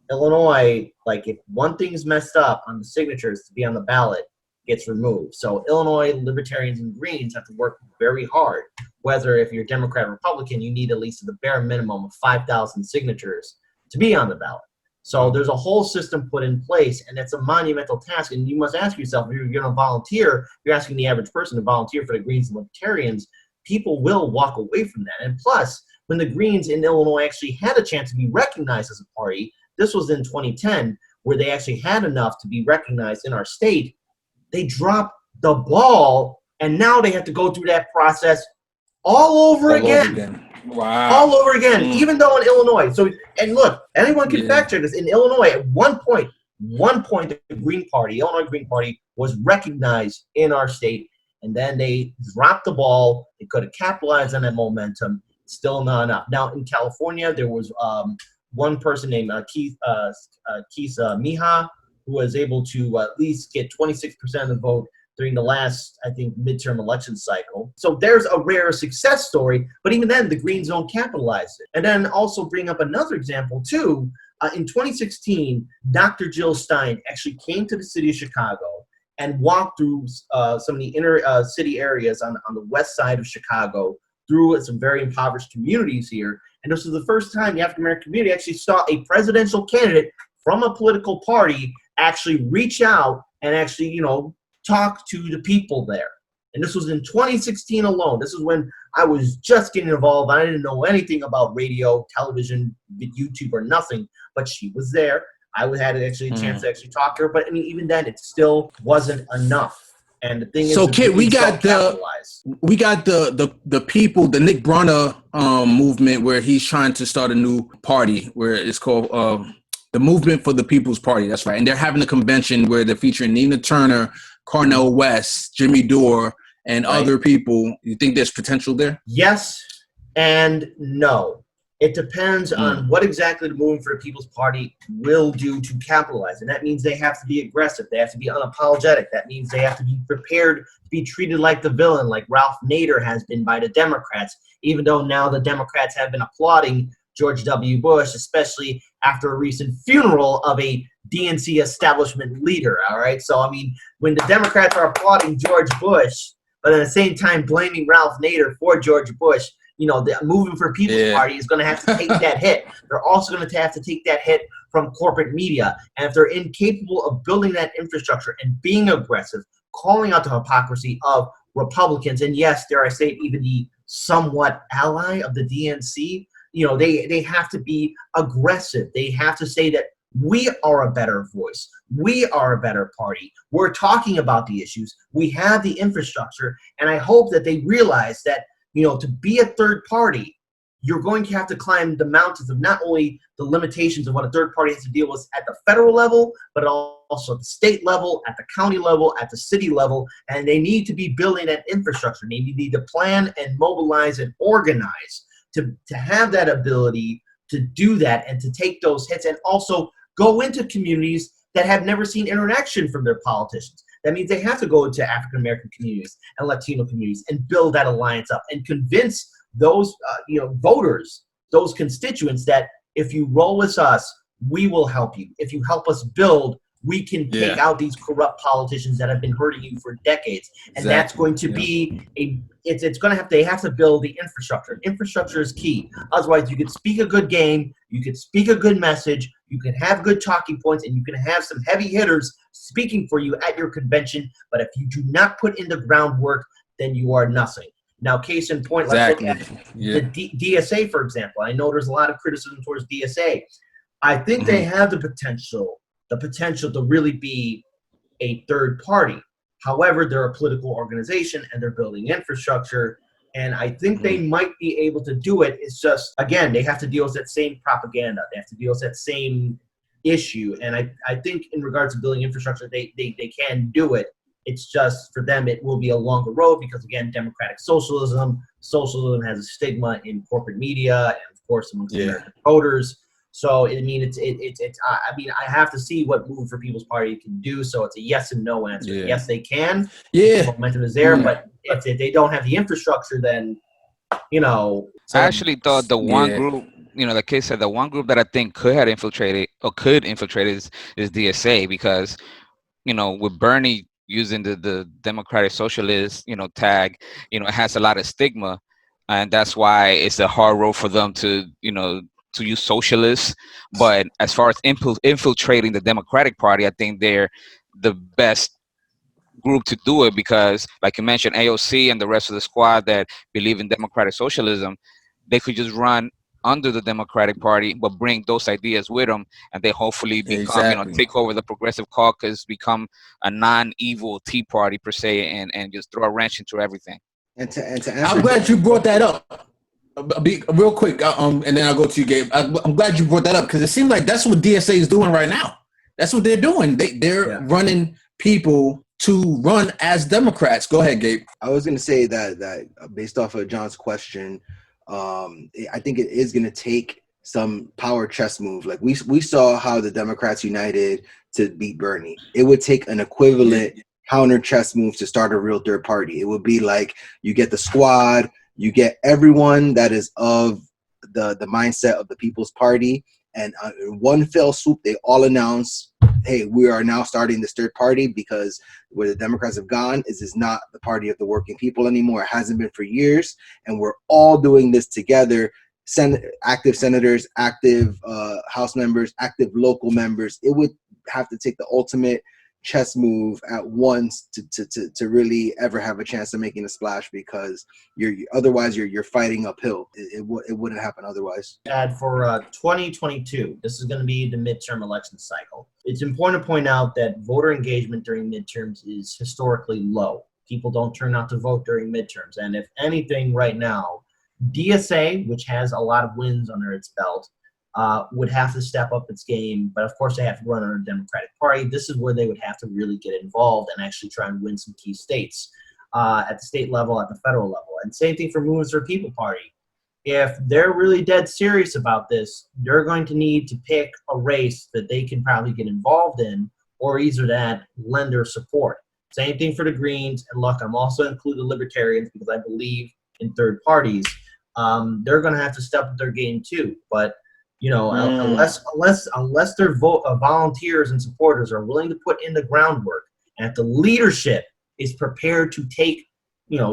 Illinois, like if one thing's messed up on the signatures to be on the ballot, gets removed. So Illinois Libertarians and Greens have to work very hard. Whether if you're Democrat or Republican, you need at least the bare minimum of 5,000 signatures to be on the ballot. So there's a whole system put in place, and it's a monumental task. And you must ask yourself, if you're going to volunteer, you're asking the average person to volunteer for the Greens and Libertarians, people will walk away from that. And plus, when the Greens in Illinois actually had a chance to be recognized as a party, this was in 2010, where they actually had enough to be recognized in our state, they dropped the ball, and now they have to go through that process all over again. Wow. All over again, even though in Illinois. So, and look, anyone can fact check this. In Illinois, at one point, the Green Party, Illinois Green Party, was recognized in our state, and then they dropped the ball. They could have capitalized on that momentum. Still not enough. Now, in California, there was one person named Keith Mija, who was able to at least get 26% of the vote during the last, I think, midterm election cycle. So there's a rare success story, but even then, the Greens don't capitalize it. And then also bring up another example, too. In 2016, Dr. Jill Stein actually came to the city of Chicago and walked through some of the inner city areas on the west side of Chicago, through some very impoverished communities here. And this was the first time the African-American community actually saw a presidential candidate from a political party actually reach out and actually, talk to the people there. And this was in 2016 alone. This is when I was just getting involved. I didn't know anything about radio, television, YouTube, or nothing, but she was there. I had actually a chance to actually talk to her, but I mean, even then, it still wasn't enough. And the thing is, so Kit, we got the people, the Nick Brunner movement, where he's trying to start a new party, where it's called the Movement for the People's Party. That's right. And they're having a convention where they're featuring Nina Turner, Cornel West, Jimmy Dore, and other people. You think there's potential there? Yes and no. It depends on what exactly the Movement for the People's Party will do to capitalize. And that means they have to be aggressive. They have to be unapologetic. That means they have to be prepared to be treated like the villain, like Ralph Nader has been by the Democrats, even though now the Democrats have been applauding George W. Bush, especially after a recent funeral of a DNC establishment leader, all right? So, I mean, when the Democrats are applauding George Bush, but at the same time blaming Ralph Nader for George Bush, the Movement for People's Party is going to have to take that hit. They're also going to have to take that hit from corporate media. And if they're incapable of building that infrastructure and being aggressive, calling out the hypocrisy of Republicans, and yes, dare I say it, even the somewhat ally of the DNC, they have to be aggressive. They have to say that we are a better voice. We are a better party. We're talking about the issues. We have the infrastructure. And I hope that they realize that, to be a third party, you're going to have to climb the mountains of not only the limitations of what a third party has to deal with at the federal level, but also at the state level, at the county level, at the city level. And they need to be building that infrastructure. They need to plan and mobilize and organize to have that ability to do that and to take those hits and also go into communities that have never seen interaction from their politicians. That means they have to go into African-American communities and Latino communities and build that alliance up and convince those voters, those constituents, that if you roll with us, we will help you. If you help us build, we can take out these corrupt politicians that have been hurting you for decades. And that's going to be they have to build the infrastructure. Infrastructure is key. Otherwise, you could speak a good game, you could speak a good message, you can have good talking points, and you can have some heavy hitters speaking for you at your convention. But if you do not put in the groundwork, then you are nothing. Now, case in point, let's look at the DSA, for example. I know there's a lot of criticism towards DSA. I think they have the potential to really be a third party. However, they're a political organization and they're building infrastructure. And I think they might be able to do it. It's just, again, they have to deal with that same propaganda. They have to deal with that same issue. And I think in regards to building infrastructure, they can do it. It's just, for them, it will be a longer road because, again, democratic socialism has a stigma in corporate media and, of course, amongst American voters. So, I mean, I have to see what Movement for People's Party can do. So it's a yes and no answer. Yes, they can. The momentum is there, but if they don't have the infrastructure, then, So I actually thought the one group, the case said the one group that I think could infiltrate is DSA, because, with Bernie using the democratic socialist, tag, it has a lot of stigma. And that's why it's a hard road for them to, to use socialists, but as far as infiltrating the Democratic Party, I think they're the best group to do it because, like you mentioned, AOC and the rest of the squad that believe in democratic socialism, they could just run under the Democratic Party, but bring those ideas with them, and they hopefully become, take over the Progressive Caucus, become a non-evil Tea Party per se, and just throw a wrench into everything. And to answer, I'm glad you brought that up. Real quick, and then I'll go to you, Gabe. I'm glad you brought that up because it seems like that's what DSA is doing right now. That's what they're doing. They're running people to run as Democrats. Go ahead, Gabe. I was going to say that based off of John's question, I think it is going to take some power chess move. Like we saw how the Democrats united to beat Bernie. It would take an equivalent counter chess move to start a real third party. It would be like you get the squad, you get everyone that is of the mindset of the People's Party, and in one fell swoop, they all announce, hey, we are now starting this third party because where the Democrats have gone is not the party of the working people anymore. It hasn't been for years, and we're all doing this together. Active senators, active House members, active local members. It would have to take the ultimate chess move at once to really ever have a chance of making a splash because you're fighting uphill. It wouldn't happen otherwise. And for 2022, this is going to be the midterm election cycle. It's important to point out that voter engagement during midterms is historically low. People don't turn out to vote during midterms. And if anything right now, DSA, which has a lot of wins under its belt, would have to step up its game, but of course they have to run under a Democratic Party. This is where they would have to really get involved and actually try and win some key states at the state level, at the federal level. And same thing for Movements for People Party. If they're really dead serious about this, they're going to need to pick a race that they can probably get involved in, or either that lend their support. Same thing for the Greens. And look, I'm also include the Libertarians because I believe in third parties. They're going to have to step up their game too, but unless their volunteers and supporters are willing to put in the groundwork, and if the leadership is prepared to take,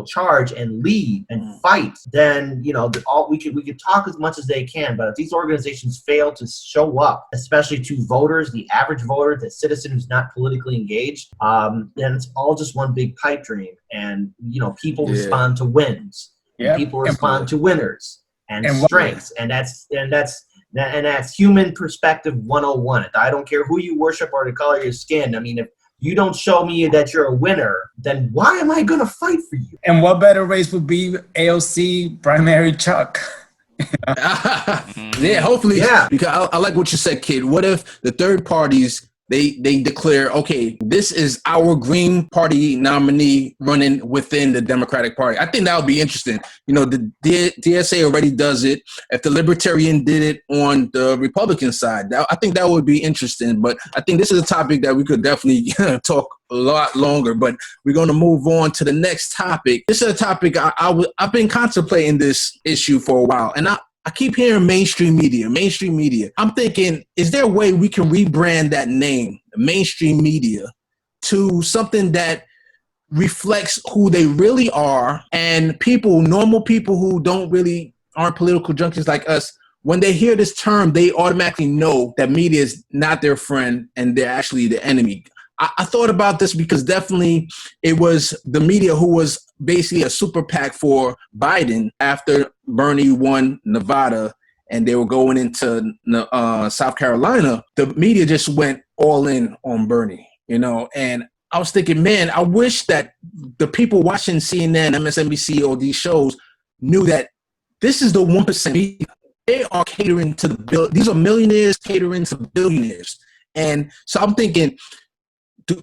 charge and lead and fight, then we could talk as much as they can. But if these organizations fail to show up, especially to voters, the average voter, the citizen who's not politically engaged, then it's all just one big pipe dream. And people respond to wins, and people respond to winners and strengths, and that's human perspective 101. I don't care who you worship or the color of your skin. I mean, if you don't show me that you're a winner, then why am I going to fight for you? And what better race would be AOC primary Chuck? Yeah, hopefully. Yeah. Because I like what you said, Kid. What if the third parties, they declare, okay, this is our Green Party nominee running within the Democratic Party? I think that would be interesting. The DSA already does it. If the Libertarian did it on the Republican side, I think that would be interesting. But I think this is a topic that we could definitely talk a lot longer. But we're going to move on to the next topic. This is a topic I've been contemplating this issue for a while, and I keep hearing mainstream media. I'm thinking, is there a way we can rebrand that name, mainstream media, to something that reflects who they really are, and normal people who aren't political junkies like us, when they hear this term, they automatically know that media is not their friend and they're actually the enemy. I thought about this because definitely it was the media who was basically a super PAC for Biden after Bernie won Nevada and they were going into South Carolina. The media just went all in on Bernie, and I was thinking, man, I wish that the people watching CNN, MSNBC, all these shows knew that this is the 1% media. They are catering to these are millionaires catering to billionaires. And so I'm thinking,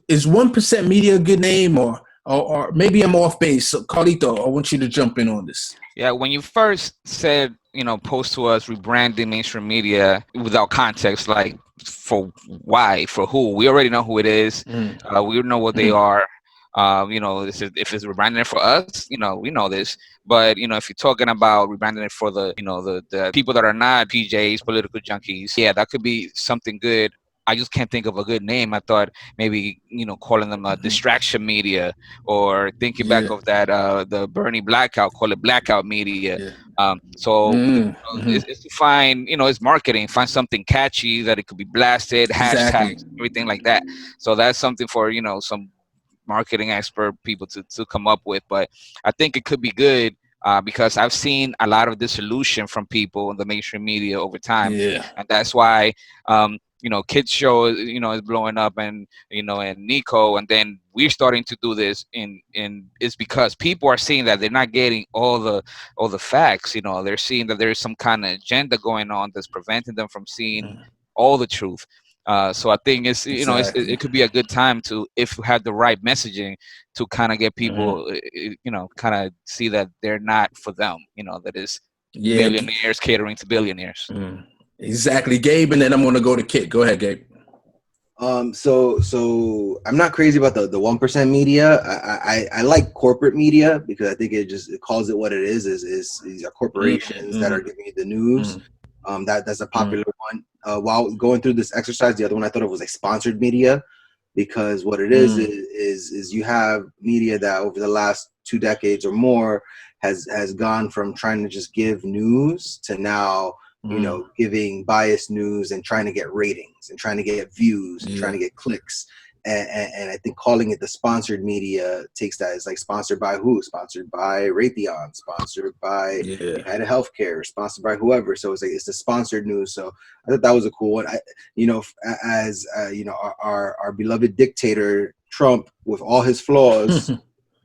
is 1% media a good name, or maybe I'm off base? So Carlito, I want you to jump in on this. Yeah, when you first said, post to us rebranding mainstream media without context, like for why, for who, we already know who it is. We know what they are. If it's rebranding for us, we know this. But if you're talking about rebranding it for the people that are not PJs, political junkies, yeah, that could be something good. I just can't think of a good name. I thought maybe, calling them a distraction media, or thinking back of that the Bernie blackout, call it blackout media. Yeah. So Mm-hmm. it's to find, it's marketing, find something catchy that it could be blasted, Exactly. hashtags, everything like that. So that's something for, some marketing expert people to come up with. But I think it could be good, because I've seen a lot of disillusion from people in the mainstream media over time. Yeah. And that's why, Kids Show, is blowing up, and, and Niko, and then we're starting to do this in is because people are seeing that they're not getting all the facts. They're seeing that there's some kind of agenda going on that's preventing them from seeing all the truth. So I think it could be a good time to, if we have the right messaging, to kind of get people, kind of see that they're not for them, that is millionaires catering to billionaires. Exactly, Gabe, and then I'm going to go to Kit. Go ahead, Gabe. So I'm not crazy about the 1% media. I like corporate media because I think it calls it what it is these are corporations that are giving you the news. That's a popular one. While going through this exercise, the other one I thought it was like sponsored media, because what it is you have media that over the last 2 decades or more has gone from trying to just give news to now giving biased news and trying to get ratings and trying to get views and trying to get clicks. And I think calling it the sponsored media takes that. It's like sponsored by who? Sponsored by Raytheon, sponsored by United Healthcare, sponsored by whoever. So it's the sponsored news. So I thought that was a cool one. Our beloved dictator Trump, with all his flaws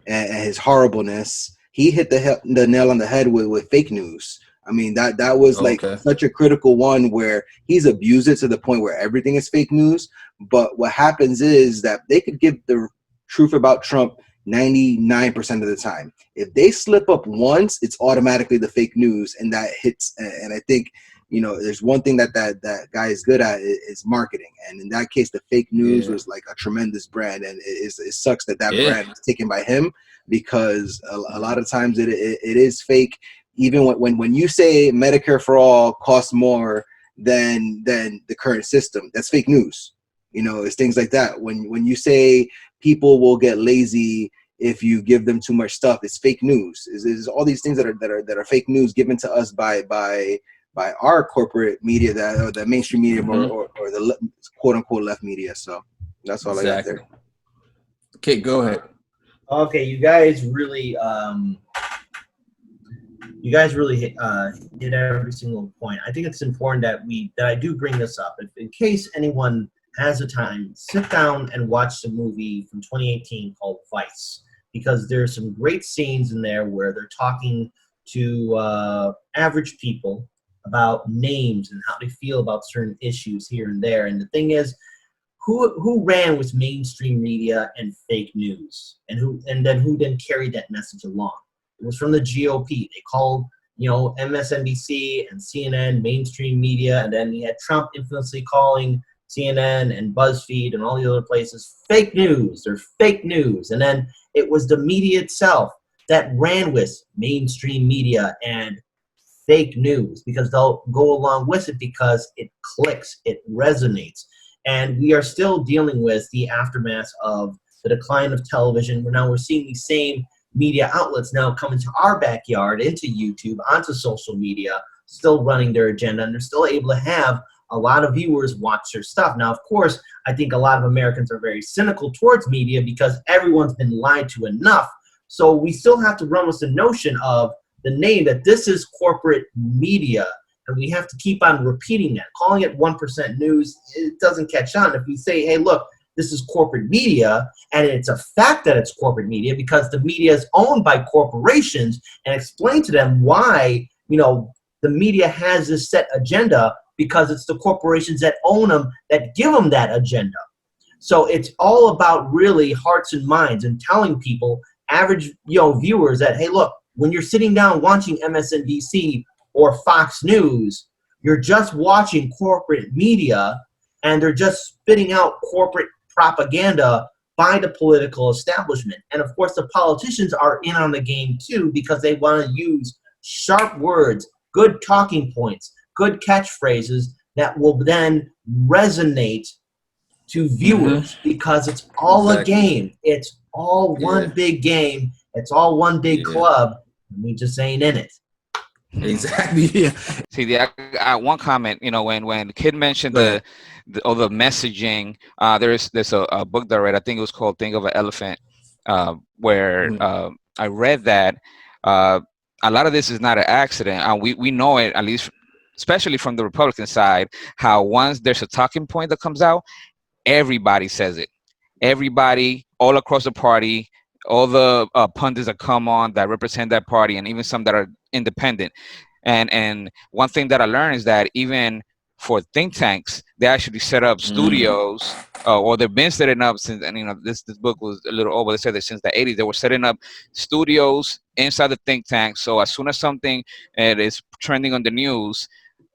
and his horribleness, he hit the nail on the head with fake news. I mean, that was like such a critical one where he's abused it to the point where everything is fake news. But what happens is that they could give the truth about Trump 99% of the time. If they slip up once, it's automatically the fake news, and that hits. And I think, there's one thing that guy is good at is marketing. And in that case, the fake news was like a tremendous brand. And it sucks that brand was taken by him, because a lot of times it is fake. Even when you say Medicare for all costs more than the current system, that's fake news. It's things like that. When you say people will get lazy if you give them too much stuff, it's fake news. Is all these things that are fake news given to us by our corporate media, or the mainstream media, or the quote unquote left media. So that's all I got there. Okay, go ahead. Okay, you guys really hit every single point. I think it's important that I do bring this up. If, in case anyone has the time, sit down and watch the movie from 2018 called Vice, because there's some great scenes in there where they're talking to average people about names and how they feel about certain issues here and there. And the thing is, who ran with mainstream media and fake news, and then who carried that message along? It was from the GOP. They called, MSNBC and CNN mainstream media, and then you had Trump infamously calling CNN and BuzzFeed and all the other places fake news. They're fake news. And then it was the media itself that ran with mainstream media and fake news, because they'll go along with it because it clicks, it resonates. And we are still dealing with the aftermath of the decline of television, where now we're seeing these same media outlets now come into our backyard, into YouTube, onto social media, still running their agenda, and they're still able to have a lot of viewers watch their stuff. Now, of course, I think a lot of Americans are very cynical towards media because everyone's been lied to enough. So we still have to run with the notion of the name that this is corporate media, and we have to keep on repeating that. Calling it 1% news, it doesn't catch on. If we say, hey, look, this is corporate media, and it's a fact that it's corporate media because the media is owned by corporations, and explain to them why, the media has this set agenda, because it's the corporations that own them that give them that agenda. So it's all about really hearts and minds, and telling people, average viewers, that, hey, look, when you're sitting down watching MSNBC or Fox News, you're just watching corporate media, and they're just spitting out corporate propaganda by the political establishment. And of course, the politicians are in on the game too, because they want to use sharp words, good talking points, good catchphrases that will then resonate to viewers because it's all a game. It's all one big game. It's all one big club. And we just ain't in it. Exactly. Yeah. See, I one comment. When Kid mentioned the messaging, there's a book that I read. I think it was called "Think of an Elephant," where I read that a lot of this is not an accident. We know it, at least, especially from the Republican side, how once there's a talking point that comes out, everybody says it. Everybody all across the party, all the pundits that come on that represent that party, and even some that are independent. And one thing that I learned is that even for think tanks, they actually set up studios, or they've been setting up since. And this book was a little old. They said that since the 80s, they were setting up studios inside the think tank. So as soon as something is trending on the news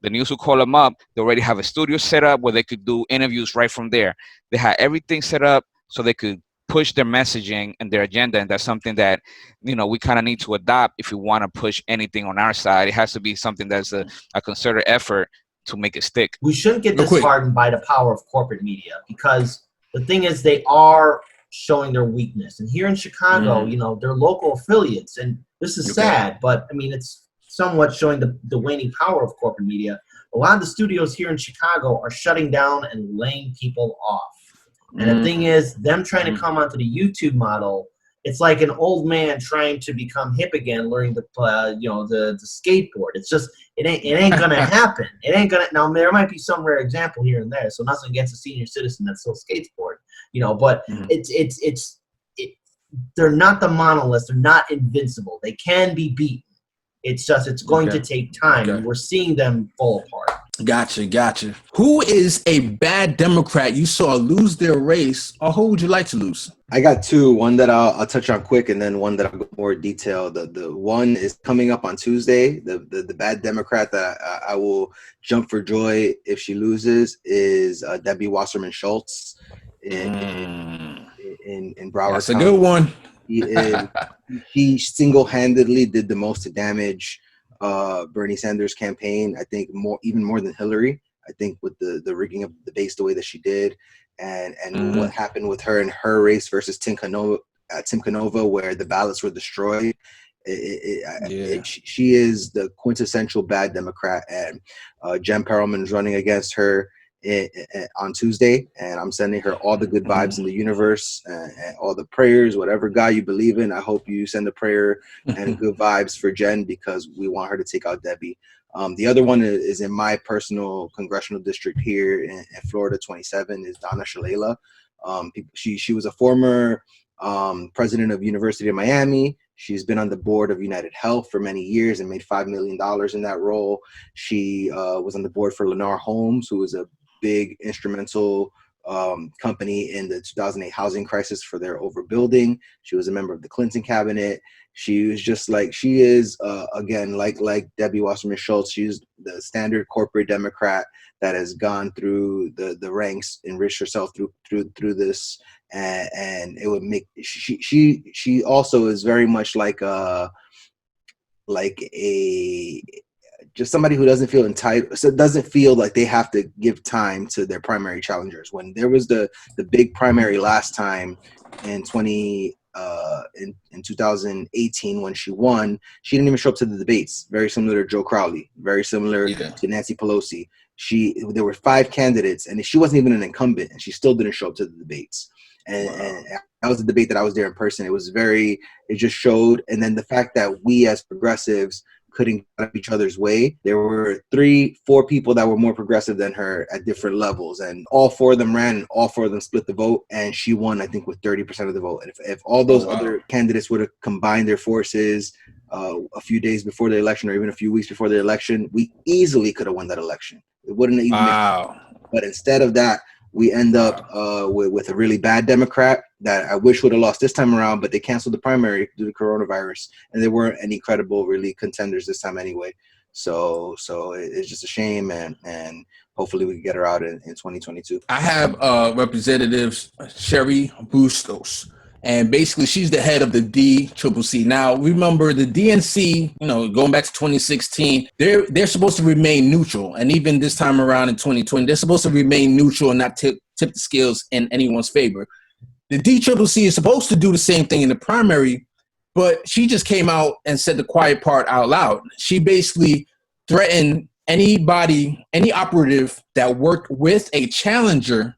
will call them up. They already have a studio set up where they could do interviews right from there. They had everything set up so they could push their messaging and their agenda, and that's something that we kind of need to adopt if we want to push anything on our side. It has to be something that's a concerted effort to make it stick. We shouldn't get disheartened by the power of corporate media, because the thing is, they are showing their weakness. And here in Chicago, they're local affiliates, and this is sad, but I mean, it's somewhat showing the waning power of corporate media. A lot of the studios here in Chicago are shutting down and laying people off. And the thing is, them trying to come onto the YouTube model, it's like an old man trying to become hip again, learning the skateboard. It's just it ain't gonna happen. It ain't gonna. Now there might be some rare example here and there, so nothing against a senior citizen that still skateboard, but they're not the monoliths. They're not invincible. They can be beaten. It's going to take time, and we're seeing them fall apart. Gotcha. Who is a bad Democrat you saw lose their race, or who would you like to lose? I got two. One that I'll touch on quick, and then one that I'll go more detail. The one is coming up on Tuesday. The bad Democrat that I will jump for joy if she loses is Debbie Wasserman Schultz in Broward. That's a good one. She single-handedly did the most to damage Bernie Sanders' campaign. I think even more than Hillary. I think with the rigging of the base the way that she did, and what happened with her in her race versus Tim Canova, where the ballots were destroyed. She is the quintessential bad Democrat, and Jen Perelman's running against her on Tuesday, and I'm sending her all the good vibes in the universe, and all the prayers, whatever God you believe in. I hope you send a prayer and good vibes for Jen, because we want her to take out Debbie. The other one is in my personal congressional district here in Florida 27 is Donna Shalala. She was a former president of University of Miami. She's been on the board of United Health for many years and made $5 million in that role. She was on the board for Lennar Homes, who was a big instrumental company in the 2008 housing crisis for their overbuilding. She was a member of the Clinton cabinet. She was just she is, again, like Debbie Wasserman Schultz. She's the standard corporate Democrat that has gone through the ranks, enriched herself through this, and it would make she also is very much like a just somebody who doesn't feel entitled, so doesn't feel like they have to give time to their primary challengers. When there was the big primary last time in 2018 when she won, she didn't even show up to the debates. Very similar to Joe Crowley, very similar to Nancy Pelosi. There were 5 candidates, and she wasn't even an incumbent, and she still didn't show up to the debates. And that was a debate that I was there in person. It just showed. And then the fact that we as progressives couldn't get up each other's way. There were 3-4 people that were more progressive than her at different levels, and all 4 of them ran, and all 4 of them split the vote, and she won, I think, with 30% of the vote. And if all those other candidates would have combined their forces a few days before the election, or even a few weeks before the election, we easily could have won that election. It wouldn't have even but instead of that, we end up with a really bad Democrat that I wish would have lost this time around, but they canceled the primary due to coronavirus, and there weren't any credible, really contenders this time anyway. So it's just a shame, and hopefully we can get her out in 2022. I have Representative Sherry Bustos, and basically she's the head of the DCCC. Now, remember the DNC, going back to 2016, they're supposed to remain neutral. And even this time around in 2020, they're supposed to remain neutral and not tip the scales in anyone's favor. The DCCC is supposed to do the same thing in the primary, but she just came out and said the quiet part out loud. She basically threatened anybody, any operative that worked with a challenger,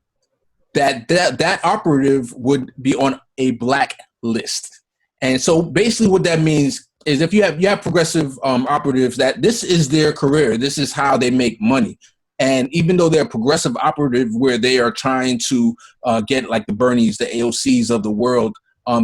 that operative would be on a black list. And so basically what that means is if you have progressive operatives, that this is their career, this is how they make money. And even though they're a progressive operative where they are trying to get like the Bernies, the AOCs of the world,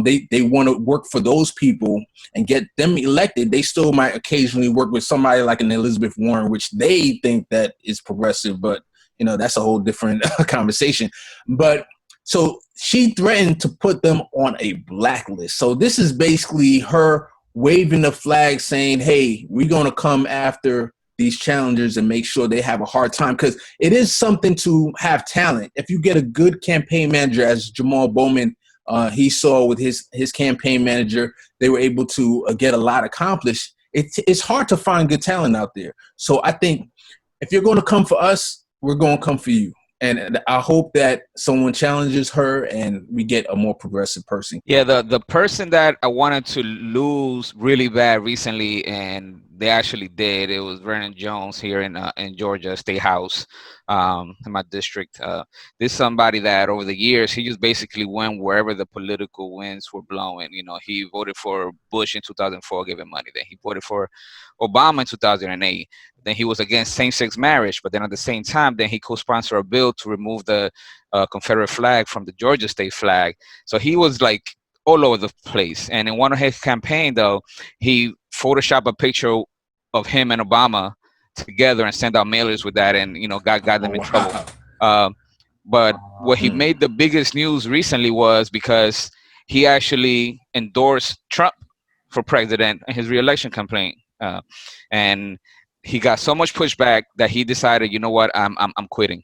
they want to work for those people and get them elected, they still might occasionally work with somebody like an Elizabeth Warren, which they think that is progressive, but you know, that's a whole different conversation. But so she threatened to put them on a blacklist. So this is basically her waving the flag saying, hey, we're going to come after these challengers and make sure they have a hard time, because it is something to have talent. If you get a good campaign manager, as Jamal Bowman, he saw with his campaign manager, they were able to get a lot accomplished. It's hard to find good talent out there. So I think if you're going to come for us, we're going to come for you. And I hope that someone challenges her and we get a more progressive person. Yeah, the person that I wanted to lose really bad recently, and they actually did, it was Vernon Jones here in Georgia State House, in my district. This is somebody that over the years, he just basically went wherever the political winds were blowing. You know, he voted for Bush in 2004, gave him money. Then he voted for Obama in 2008. Then he was against same-sex marriage, but then at the same time, then he co-sponsored a bill to remove the Confederate flag from the Georgia state flag. So he was like all over the place. And in one of his campaign, though, he photoshopped a picture of him and Obama together and sent out mailers with that, and you know, got them in trouble. But what he made the biggest news recently was because he actually endorsed Trump for president in his re-election campaign, and he got so much pushback that he decided, you know what, I'm quitting.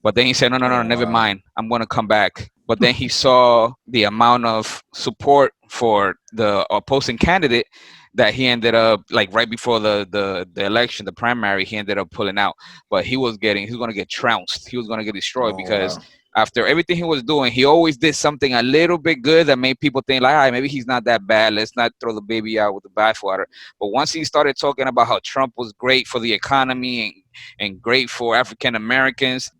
But then he said, no, never mind, I'm going to come back. But then he saw the amount of support for the opposing candidate that he ended up, like right before the election, the primary, he ended up pulling out. But he was going to get trounced. He was going to get destroyed because after everything he was doing, he always did something a little bit good that made people think like, all right, maybe he's not that bad. Let's not throw the baby out with the bathwater. But once he started talking about how Trump was great for the economy and great for African Americans,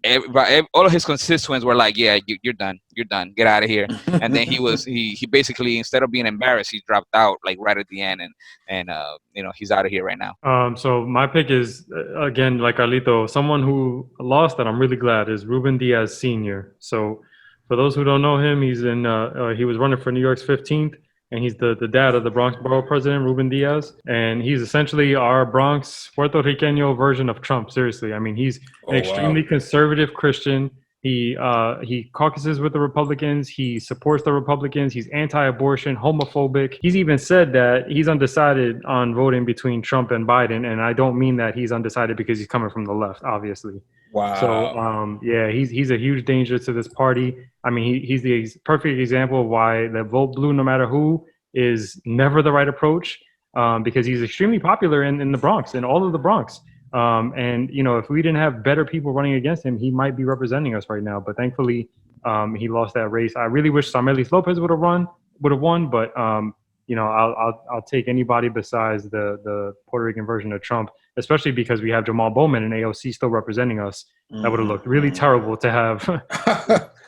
all of his constituents were like, yeah, you're done. You're done. Get out of here. And then he basically, instead of being embarrassed, he dropped out like right at the end, and you know, he's out of here right now. So my pick is, again, like Carlito, someone who lost that I'm really glad is Ruben Diaz Sr. So for those who don't know him, he was running for New York's 15th, and he's the dad of the Bronx Borough President, Ruben Diaz. And he's essentially our Bronx Puerto Riqueño version of Trump, seriously. I mean, he's an extremely conservative Christian. He caucuses with the Republicans. He supports the Republicans. He's anti-abortion, homophobic. He's even said that he's undecided on voting between Trump and Biden. And I don't mean that he's undecided because he's coming from the left, obviously. Wow. So, yeah, he's a huge danger to this party. I mean, he's the perfect example of why the vote blue no matter who is never the right approach, because he's extremely popular in the Bronx, in all of the Bronx. And, you know, if we didn't have better people running against him, he might be representing us right now. But thankfully, he lost that race. I really wish Sarmelis Lopez would have won, but, you know, I'll take anybody besides the Puerto Rican version of Trump, especially because we have Jamal Bowman and AOC still representing us. That would have looked really terrible to have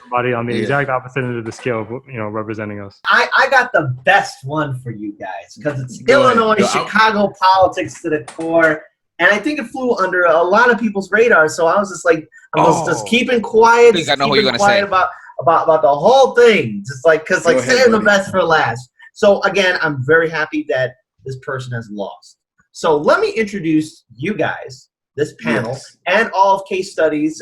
somebody on the exact opposite end of the scale, you know, representing us. I got the best one for you guys because it's Illinois, Chicago politics to the core. And I think it flew under a lot of people's radar. So I was just like, just keeping quiet. I know what you're going to say about the whole thing. Just like, because like saving the best for last. So again, I'm very happy that this person has lost. So let me introduce you guys, this panel, and all of Case Studies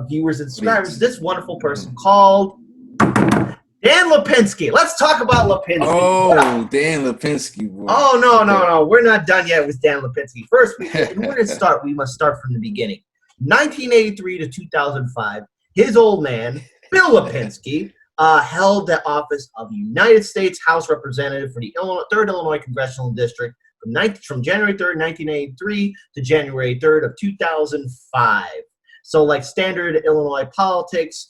viewers and subscribers. This wonderful person called Dan Lipinski. Let's talk about Lipinski. Oh, Dan Lipinski. Boy. Oh, no. We're not done yet with Dan Lipinski. First, in order to start, we must start from the beginning. 1983 to 2005, his old man, Bill Lipinski, held the office of United States House Representative for the 3rd Illinois Congressional District from January 3rd, 1983 to January 3rd of 2005. So like standard Illinois politics,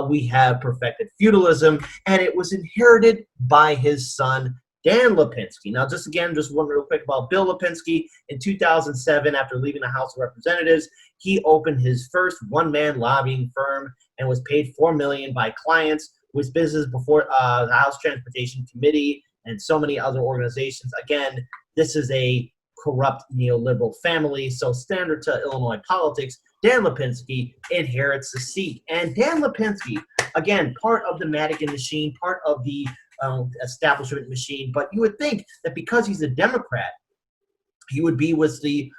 we have perfected feudalism, and it was inherited by his son, Dan Lipinski. Now, just one real quick about Bill Lipinski. In 2007, after leaving the House of Representatives, he opened his first one-man lobbying firm and was paid $4 million by clients with business before the House Transportation Committee and so many other organizations. Again, this is a corrupt neoliberal family, so standard to Illinois politics, Dan Lipinski inherits the seat. And Dan Lipinski, again, part of the Madigan machine, part of the establishment machine, but you would think that because he's a Democrat, he would be with the,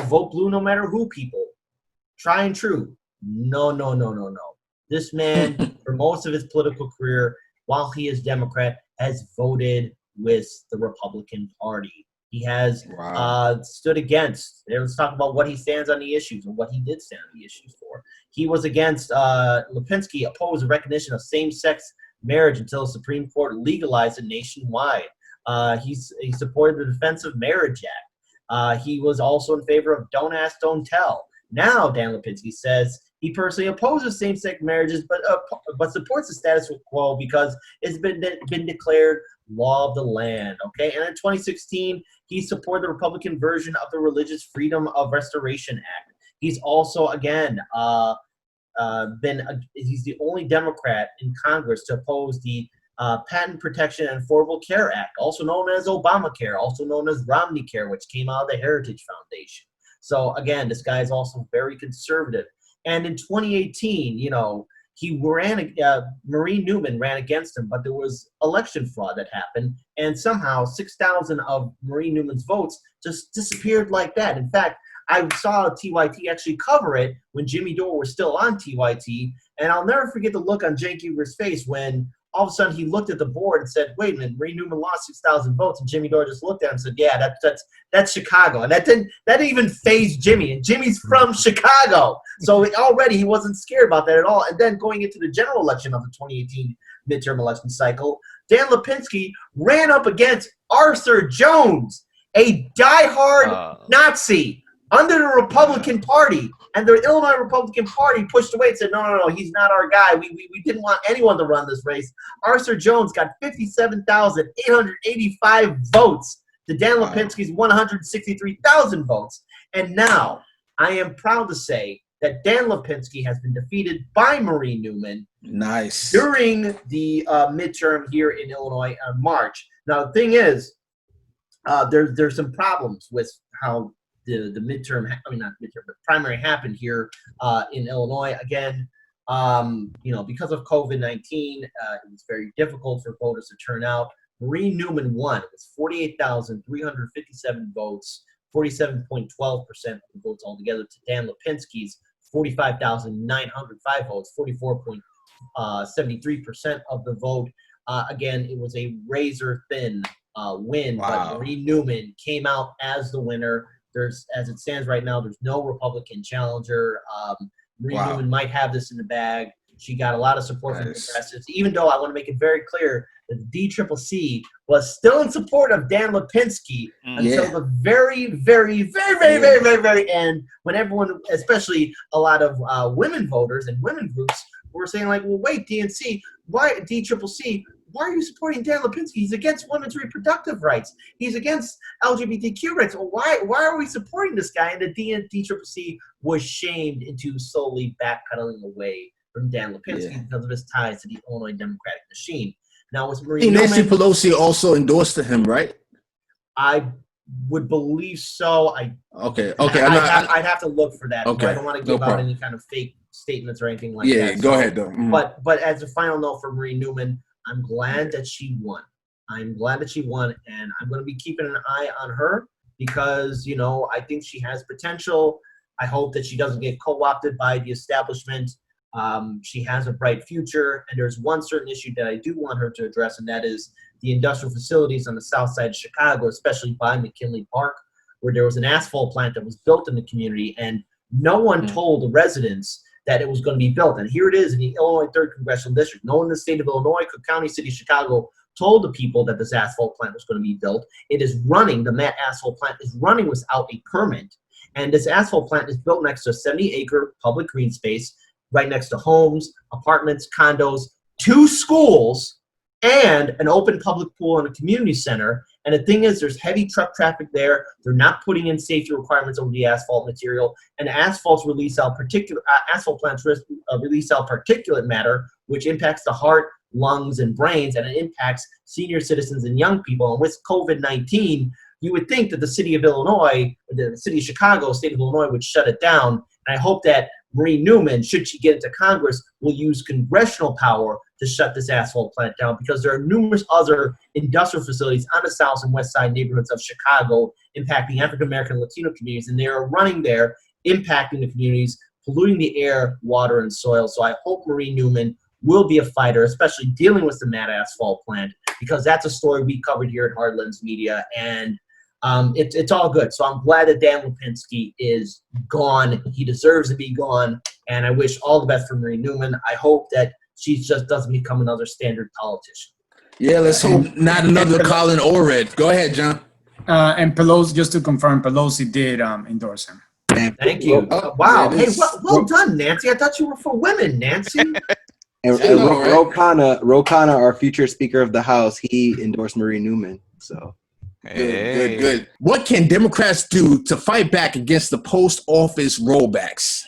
vote blue no matter who people. Try and true. No. This man, for most of his political career, while he is Democrat, has voted with the Republican Party. He has stood against. Let's talk about what he stands on the issues and what he did stand on the issues for. He was against, Lipinski opposed the recognition of same-sex marriage until the Supreme Court legalized it nationwide. He supported the Defense of Marriage Act. He was also in favor of Don't Ask, Don't Tell. Now, Dan Lipinski says he personally opposes same-sex marriages, but supports the status quo because it's been declared law of the land. Okay, and in 2016, he supported the Republican version of the Religious Freedom of Restoration Act. He's also again he's the only Democrat in Congress to oppose the Patent Protection and Affordable Care Act, also known as Obamacare, also known as Romney Care, which came out of the Heritage Foundation. So again, this guy is also very conservative. And in 2018, he ran, Marie Newman ran against him, but there was election fraud that happened, and somehow 6,000 of Marie Newman's votes just disappeared like that. In fact, I saw TYT actually cover it when Jimmy Dore was still on TYT, and I'll never forget the look on Cenk Uyghur's face when all of a sudden he looked at the board and said, wait a minute, Marie Newman lost 6,000 votes, and Jimmy Dore just looked at him and said, yeah, that's Chicago. And that didn't even faze Jimmy, and Jimmy's from Chicago. So already he wasn't scared about that at all. And then going into the general election of the 2018 midterm election cycle, Dan Lipinski ran up against Arthur Jones, a diehard Nazi under the Republican Party, and the Illinois Republican Party pushed away and said, no, he's not our guy. We didn't want anyone to run this race. Arthur Jones got 57,885 votes to Dan Lipinski's 163,000 votes. And now I am proud to say that Dan Lipinski has been defeated by Marie Newman. Nice. During the midterm here in Illinois in March. Now, the thing is, there's some problems with how the primary happened here in Illinois. Again, because of COVID-19, it was very difficult for voters to turn out. Marie Newman won with 48,357 votes, 47.12% of the votes altogether, to Dan Lipinski's 45,905 votes, 44.73% of the vote. Again, it was a razor-thin win, but Marie Newman came out as the winner. As it stands right now, there's no Republican challenger. Marie Newman might have this in the bag. She got a lot of support from progressives, even though I want to make it very clear that the DCCC was still in support of Dan Lipinski until the very, very, very, very, very, very, very end, when everyone, especially a lot of women voters and women groups, were saying like, well, wait, DCCC, why are you supporting Dan Lipinski? He's against women's reproductive rights. He's against LGBTQ rights. Well, why are we supporting this guy? And the DCCC was shamed into slowly backpedaling away from Dan Lipinski because of his ties to the Illinois Democratic machine. Now, with Marie Newman, Nancy Pelosi also endorsed him, right? I would believe so. I'd have to look for that. Okay. I don't want to give out any kind of fake statements or anything like that. Yeah, go ahead, though. But as a final note for Marie Newman, I'm glad that she won. And I'm going to be keeping an eye on her because, I think she has potential. I hope that she doesn't get co-opted by the establishment. She has a bright future, and there's one certain issue that I do want her to address, and that is the industrial facilities on the south side of Chicago, especially by McKinley Park, where there was an asphalt plant that was built in the community, and no one told the residents that it was going to be built. And here it is in the Illinois 3rd Congressional District. No one in the state of Illinois, Cook County, City of Chicago, told the people that this asphalt plant was going to be built. It is running, the matte asphalt plant is running without a permit. And this asphalt plant is built next to a 70-acre public green space, right next to homes, apartments, condos, 2 schools, and an open public pool and a community center. And the thing is, there's heavy truck traffic there. They're not putting in safety requirements over the asphalt material, and asphalt plants release out particulate matter, which impacts the heart, lungs, and brains, and it impacts senior citizens and young people. And with COVID-19, you would think that the city of Illinois, the city of Chicago, state of Illinois would shut it down. And I hope that Marie Newman, should she get into Congress, will use congressional power to shut this asphalt plant down, because there are numerous other industrial facilities on the south and west side neighborhoods of Chicago impacting African-American and Latino communities, and they are running there, impacting the communities, polluting the air, water, and soil. So I hope Marie Newman will be a fighter, especially dealing with the mad asphalt plant, because that's a story we covered here at Hardlands Media, and it's all good. So I'm glad that Dan Lipinski is gone. He deserves to be gone, and I wish all the best for Marie Newman. I hope that she just doesn't become another standard politician. Yeah, let's hope not another Colin Orred. Go ahead, John. And Pelosi, just to confirm, Pelosi did endorse him. Thank you. Wow. Hey, well done, Nancy. I thought you were for women, Nancy. And Ro Khanna, our future Speaker of the House, he endorsed Marie Newman. So good. What can Democrats do to fight back against the post office rollbacks?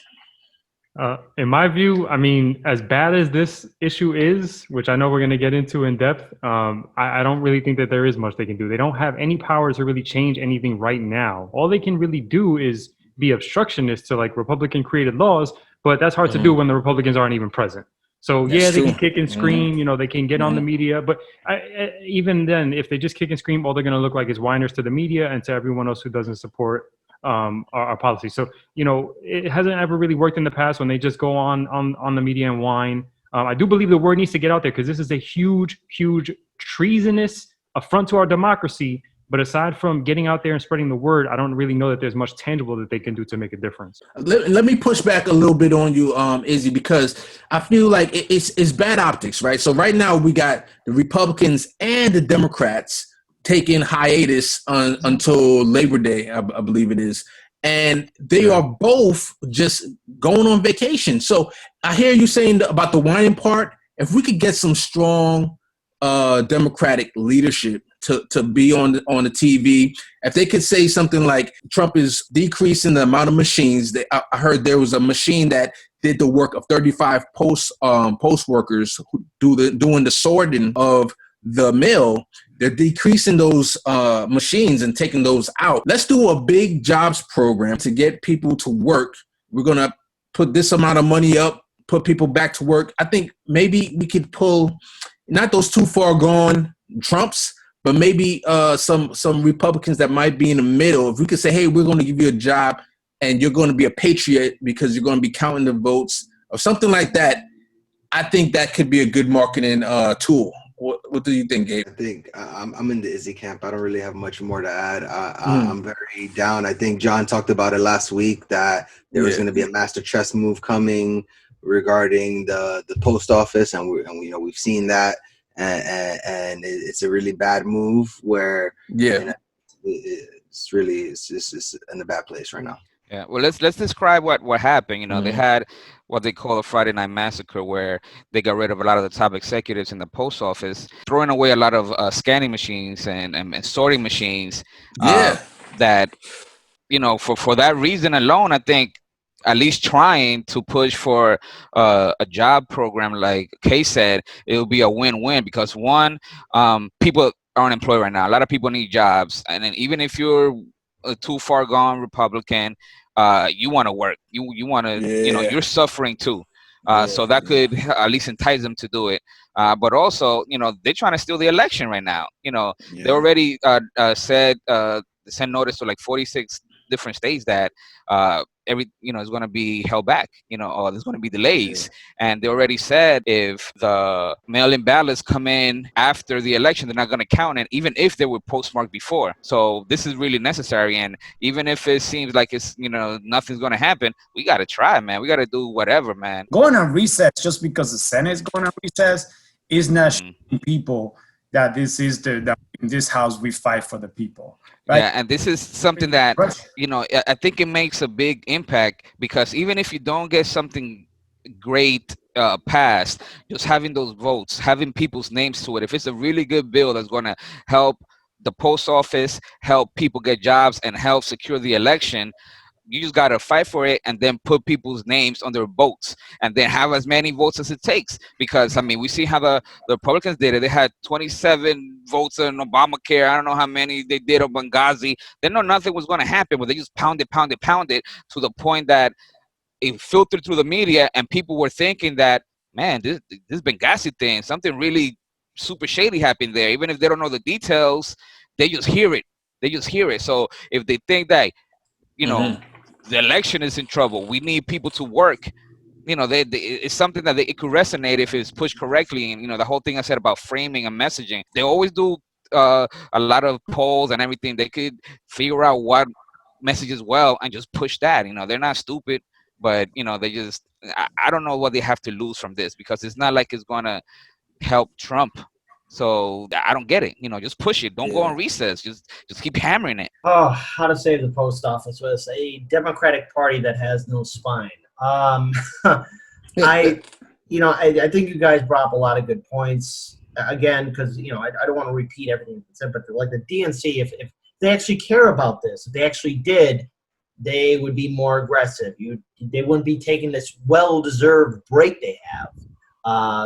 In my view, I mean, as bad as this issue is, which I know we're going to get into in depth, I don't really think that there is much they can do. They don't have any power to really change anything right now. All they can really do is be obstructionists to like Republican created laws, but that's hard to do when the Republicans aren't even present. So that's true. They can kick and scream, you know, they can get on the media, but even then, if they just kick and scream, all they're going to look like is whiners to the media and to everyone else who doesn't support our policy. So, you know, it hasn't ever really worked in the past when they just go on the media and whine. I do believe the word needs to get out there, because this is a huge treasonous affront to our democracy. But aside from getting out there and spreading the word, I don't really know that there's much tangible that they can do to make a difference. Let me push back a little bit on you, Izzy, because I feel like it's bad optics, right? So right now we got the Republicans and the Democrats taking hiatus until Labor Day, I believe it is. And they are both just going on vacation. So I hear you saying about the whining part. If we could get some strong Democratic leadership to be on the TV, if they could say something like Trump is decreasing the amount of machines. I heard there was a machine that did the work of 35 post workers who doing the sorting of the mail. They're decreasing those machines and taking those out. Let's do a big jobs program to get people to work. We're going to put this amount of money up, put people back to work. I think maybe we could pull not those too far gone Trumps, but maybe some Republicans that might be in the middle. If we could say, hey, we're going to give you a job and you're going to be a patriot because you're going to be counting the votes or something like that, I think that could be a good marketing tool. What do you think, Gabe? I think I'm in the Izzy camp. I don't really have much more to add. I'm very down. I think John talked about it last week that there was going to be a master chess move coming regarding the post office, and we've seen that, and it's a really bad move where it's just in a bad place right now. Yeah, well, let's describe what happened. You know, they had what they call a Friday Night Massacre, where they got rid of a lot of the top executives in the post office, throwing away a lot of scanning machines and sorting machines. That, you know, for that reason alone, I think at least trying to push for a job program, like Kay said, it will be a win-win, because one, people are unemployed right now. A lot of people need jobs, and then even if you're a too far gone Republican, you want to work. You want to, you know, you're suffering too. So that could at least entice them to do it. But also, you know, they're trying to steal the election right now. You know, they already sent notice to like 46 different states that is going to be held back, you know, or there's going to be delays. And they already said if the mail-in ballots come in after the election, they're not going to count it, even if they were postmarked before. So this is really necessary. And even if it seems like it's, you know, nothing's going to happen, we got to try, man. We got to do whatever, man. Going on recess just because the Senate is going on recess is not showing people that this is that in this house we fight for the people. Right? Yeah, and this is something that, you know, I think it makes a big impact, because even if you don't get something great passed, just having those votes, having people's names to it, if it's a really good bill that's going to help the post office, help people get jobs, and help secure the election, you just got to fight for it and then put people's names on their votes and then have as many votes as it takes. Because, I mean, we see how the Republicans did it. They had 27 votes on Obamacare. I don't know how many they did on Benghazi. They know nothing was going to happen, but they just pounded to the point that it filtered through the media, and people were thinking that, man, this Benghazi thing, something really super shady happened there. Even if they don't know the details, they just hear it. So if they think that, you know, the election is in trouble, we need people to work, you know, it's something that it could resonate if it's pushed correctly. And, you know, the whole thing I said about framing and messaging, they always do a lot of polls and everything. They could figure out what messages well and just push that. You know, they're not stupid, but, you know, they just, I don't know what they have to lose from this, because it's not like it's going to help Trump. So I don't get it. You know, just push it. Don't go on recess. Just keep hammering it. Oh, how to save the post office with a Democratic Party that has no spine. I think you guys brought up a lot of good points. Again, because, you know, I don't want to repeat everything that's said, but like the DNC, if they actually care about this, if they actually did, they would be more aggressive. They wouldn't be taking this well-deserved break they have.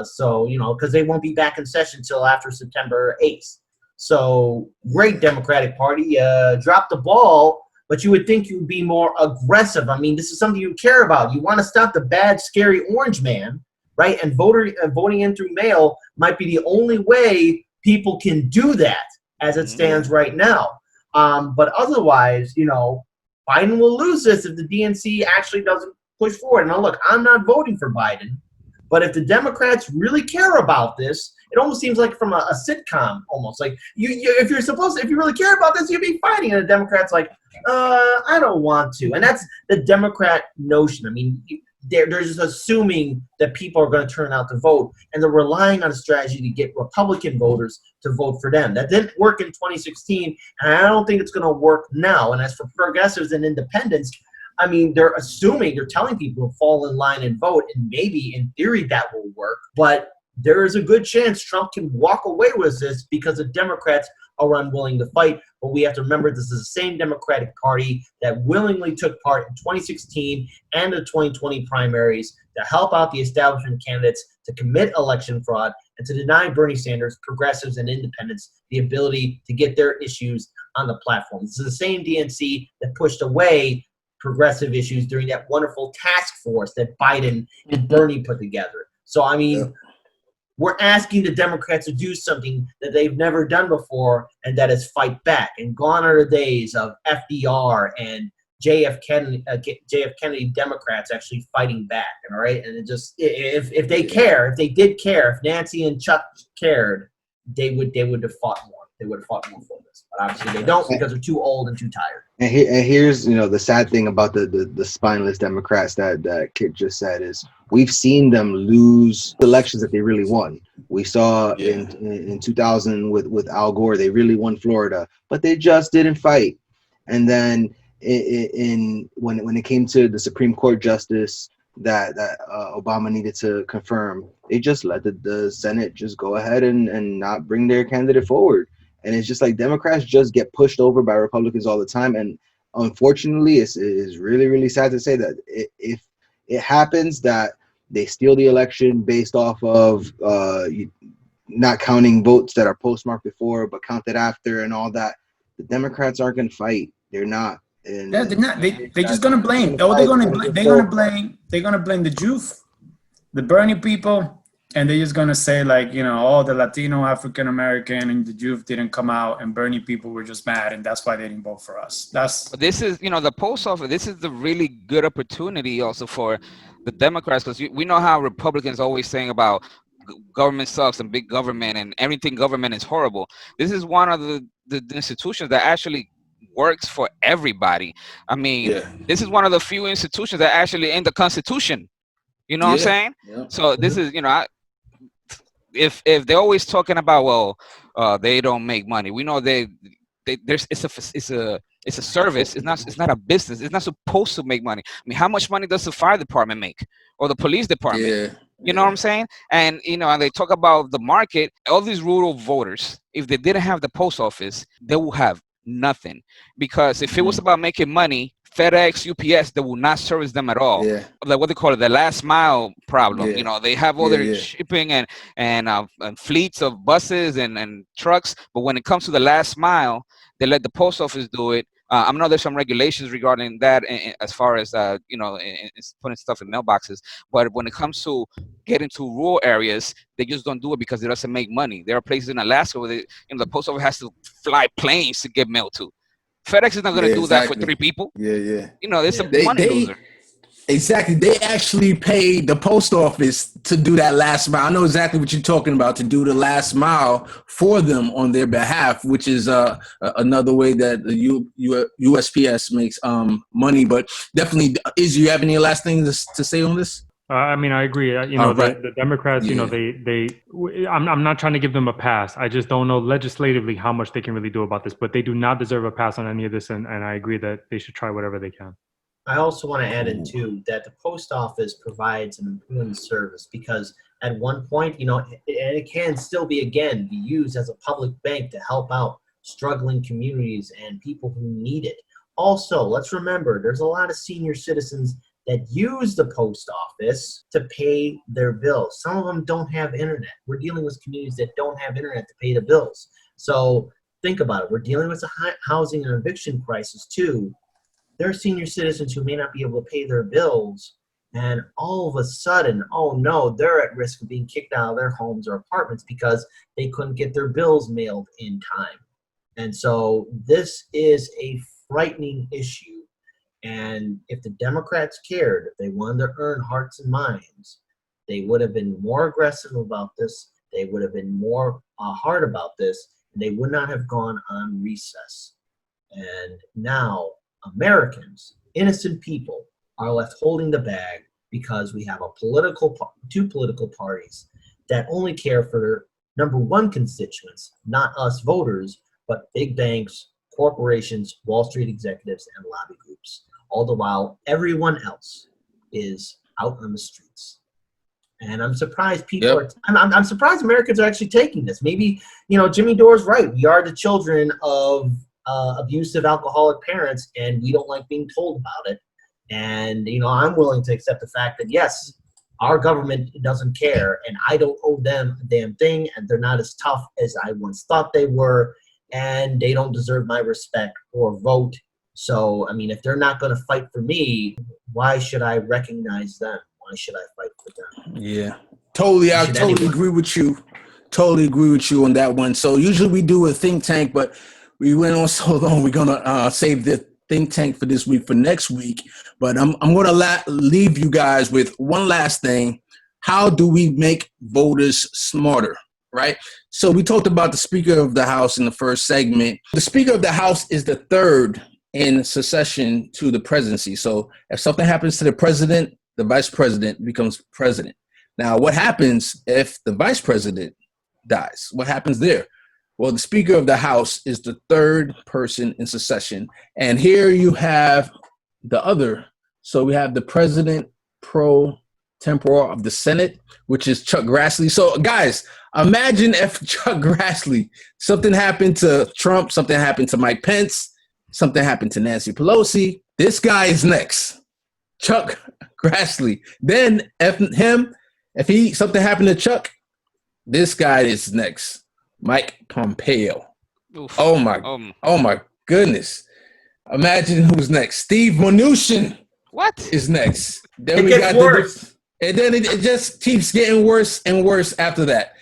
So, you know, because they won't be back in session until after September 8th. So, great Democratic Party. Dropped the ball, but you would think you would be more aggressive. I mean, this is something you care about. You want to stop the bad, scary orange man, right? And voting in through mail might be the only way people can do that as it stands right now. But otherwise, you know, Biden will lose this if the DNC actually doesn't push forward. Now, look, I'm not voting for Biden. But if the Democrats really care about this, it almost seems like from a sitcom, almost like if you really care about this, you'd be fighting, and the Democrats like, I don't want to, and that's the Democrat notion. I mean, they're just assuming that people are going to turn out to vote, and they're relying on a strategy to get Republican voters to vote for them. That didn't work in 2016, and I don't think it's going to work now. And as for progressives and independents, I mean, they're telling people to fall in line and vote, and maybe in theory that will work. But there is a good chance Trump can walk away with this because the Democrats are unwilling to fight. But we have to remember this is the same Democratic Party that willingly took part in 2016 and the 2020 primaries to help out the establishment candidates to commit election fraud and to deny Bernie Sanders, progressives, and independents the ability to get their issues on the platform. This is the same DNC that pushed away progressive issues during that wonderful task force that Biden and Bernie put together. So, I mean, we're asking the Democrats to do something that they've never done before, and that is fight back. And gone are the days of FDR and JF Kennedy Democrats actually fighting back. All right, and it just if they did care, if Nancy and Chuck cared, they would have fought more. They would have fought more for this, but obviously they don't because they're too old and too tired. And here's, you know, the sad thing about the spineless Democrats that Kit just said is we've seen them lose elections that they really won. We saw in 2000 with Al Gore, they really won Florida, but they just didn't fight. And then when it came to the Supreme Court justice that Obama needed to confirm, they just let the Senate just go ahead and not bring their candidate forward. And it's just like Democrats just get pushed over by Republicans all the time. And unfortunately, it's really, really sad to say that if it happens that they steal the election based off of not counting votes that are postmarked before but counted after and all that, the Democrats aren't going to fight. They're not. And they're not. They're just going to blame. They're going to blame the youth, the Bernie people. And they're just going to say, like, you know, the Latino, African American, and the youth didn't come out, and Bernie people were just mad, and that's why they didn't vote for us. This is, you know, the post office. This is the really good opportunity also for the Democrats, because we know how Republicans always saying about government sucks and big government and everything government is horrible. This is one of the institutions that actually works for everybody. I mean, this is one of the few institutions that actually in the Constitution. You know what I'm saying? Yeah. So this is, you know, if they're always talking about, well, they don't make money. We know it's a service. It's not a business. It's not supposed to make money. I mean, how much money does the fire department make or the police department? Yeah. You know what I'm saying? And and they talk about the market. All these rural voters, if they didn't have the post office, they will have nothing. Because if it was about making money, FedEx, UPS, they will not service them at all. Yeah. Like what they call it, the last mile problem. Yeah. They have all their shipping and fleets of buses and trucks, but when it comes to the last mile, they let the post office do it. I know there's some regulations regarding that as far as putting stuff in mailboxes. But when it comes to getting to rural areas, they just don't do it because it doesn't make money. There are places in Alaska where the post office has to fly planes to get mail to. FedEx is not going to do that for 3 people. Yeah. It's a money loser. Exactly. They actually pay the post office to do that last mile. I know exactly what you're talking about, to do the last mile for them on their behalf, which is another way that the USPS makes money. But definitely, you have any last things to say on this? I mean, I agree. Right. The Democrats, I'm not trying to give them a pass. I just don't know legislatively how much they can really do about this, but they do not deserve a pass on any of this. And I agree that they should try whatever they can. I also want to add in too that the post office provides an important service because at one point, and it can still be used as a public bank to help out struggling communities and people who need it. Also, let's remember there's a lot of senior citizens that use the post office to pay their bills. Some of them don't have internet. We're dealing with communities that don't have internet to pay the bills. So think about it. We're dealing with a housing and eviction crisis too. There are senior citizens who may not be able to pay their bills, and all of a sudden, oh no, they're at risk of being kicked out of their homes or apartments because they couldn't get their bills mailed in time. And so this is a frightening issue. And if the Democrats cared, if they wanted to earn hearts and minds, they would have been more aggressive about this. They would have been more hard about this, and they would not have gone on recess. And now Americans, innocent people, are left holding the bag because we have two political parties that only care for their number one constituents, not us voters, but big banks, corporations, Wall Street executives, and lobby groups. All the while, everyone else is out on the streets. And I'm surprised I'm surprised Americans are actually taking this. Maybe, Jimmy Dore's right. We are the children of abusive alcoholic parents, and we don't like being told about it. And I'm willing to accept the fact that yes, our government doesn't care, and I don't owe them a damn thing, and they're not as tough as I once thought they were, and they don't deserve my respect or vote. So I mean, if they're not going to fight for me, why should I recognize them? Why should I fight for them? Yeah, totally. I totally agree with you. Totally agree with you on that one. So usually we do a think tank, but we went on so long. We're gonna save the think tank for this week for next week. But I'm gonna leave you guys with one last thing. How do we make voters smarter? Right. So we talked about the Speaker of the House in the first segment. The Speaker of the House is the third in succession to the presidency. So if something happens to the president, the vice president becomes president. Now, what happens if the vice president dies? What happens there? Well, the Speaker of the House is the third person in succession. And here you have the other. So we have the president pro tempore of the Senate, which is Chuck Grassley. So guys, imagine if Chuck Grassley, something happened to Trump, something happened to Mike Pence, something happened to Nancy Pelosi. This guy is next. Chuck Grassley. Then if something happened to Chuck, this guy is next. Mike Pompeo. Oof. Oh my goodness. Imagine who's next. Steve Mnuchin. What is next? Then it gets worse. And then it just keeps getting worse and worse after that.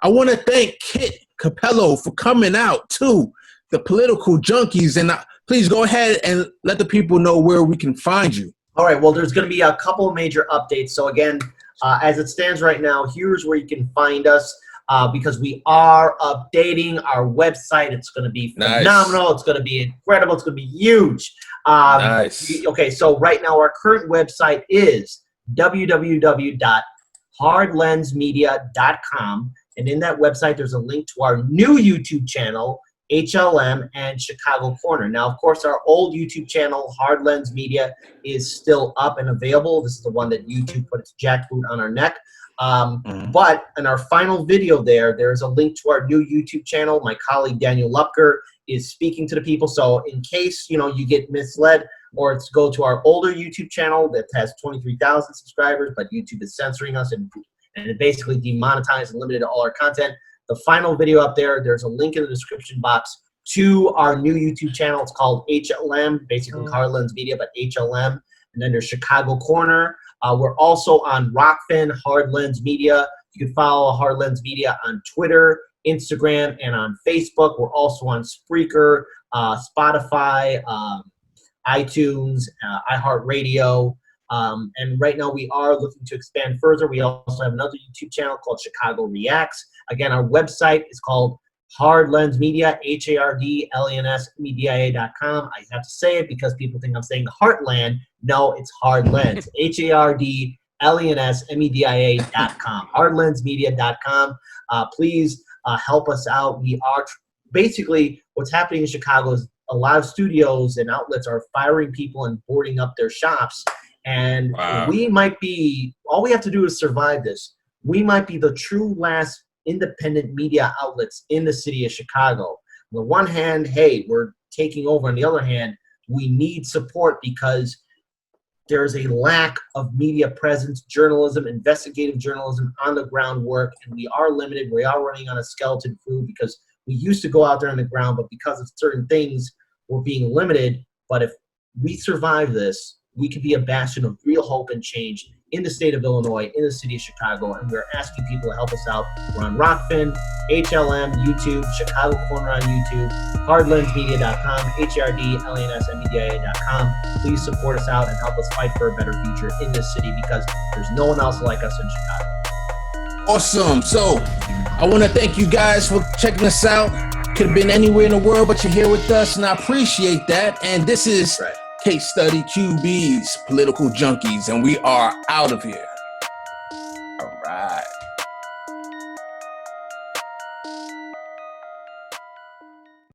I want to thank Kit Cabello for coming out to the Political Junkies. And please go ahead and let the people know where we can find you. All right. Well, there's going to be a couple of major updates. So again, as it stands right now, here's where you can find us. Because we are updating our website. It's going to be phenomenal. Nice. It's going to be incredible. It's going to be huge. Nice. Okay, so right now our current website is www.hardlensmedia.com. And in that website, there's a link to our new YouTube channel, HLM and Chicago Corner. Now, of course, our old YouTube channel, Hard Lens Media, is still up and available. This is the one that YouTube put its jackboot on our neck. But in our final video there's a link to our new YouTube channel. My colleague Daniel Lupker is speaking to the people. So in case you get misled, or it's go to our older YouTube channel that has 23,000 subscribers, but YouTube is censoring us and it basically demonetized and limited all our content. The final video up there's a link in the description box to our new YouTube channel. It's called HLM, basically Hard Lens Media, but HLM. And then there's Chicago Corner. We're also on Rockfin, Hard Lens Media. You can follow Hard Lens Media on Twitter, Instagram, and on Facebook. We're also on Spreaker, Spotify, iTunes, iHeartRadio. And right now we are looking to expand further. We also have another YouTube channel called Chicago Reacts. Again, our website is called Hard Lens Media, HARDLENSmedia.com. I have to say it because people think I'm saying the Heartland. No, it's Hard Lens, HARDLENSmedia.com, hardlensmedia.com. Please help us out. We are basically, what's happening in Chicago is a lot of studios and outlets are firing people and boarding up their shops. And we might be, all we have to do is survive this. We might be the true last independent media outlets in the city of Chicago. On the one hand, hey, we're taking over. On the other hand, we need support because there's a lack of media presence, journalism, investigative journalism, on the ground work, and we are limited. We are running on a skeleton crew because we used to go out there on the ground, but because of certain things, we're being limited. But if we survive this, we could be a bastion of real hope and change in the state of Illinois, in the city of Chicago, and we're asking people to help us out. We're on Rockfin, HLM, YouTube, Chicago Corner on YouTube, hardlensmedia.com, HARDLENSmedia.com. Please support us out and help us fight for a better future in this city because there's no one else like us in Chicago. Awesome. So I want to thank you guys for checking us out. Could have been anywhere in the world, but you're here with us, and I appreciate that. And this is Case Study QB's Political Junkies, and we are out of here. All right.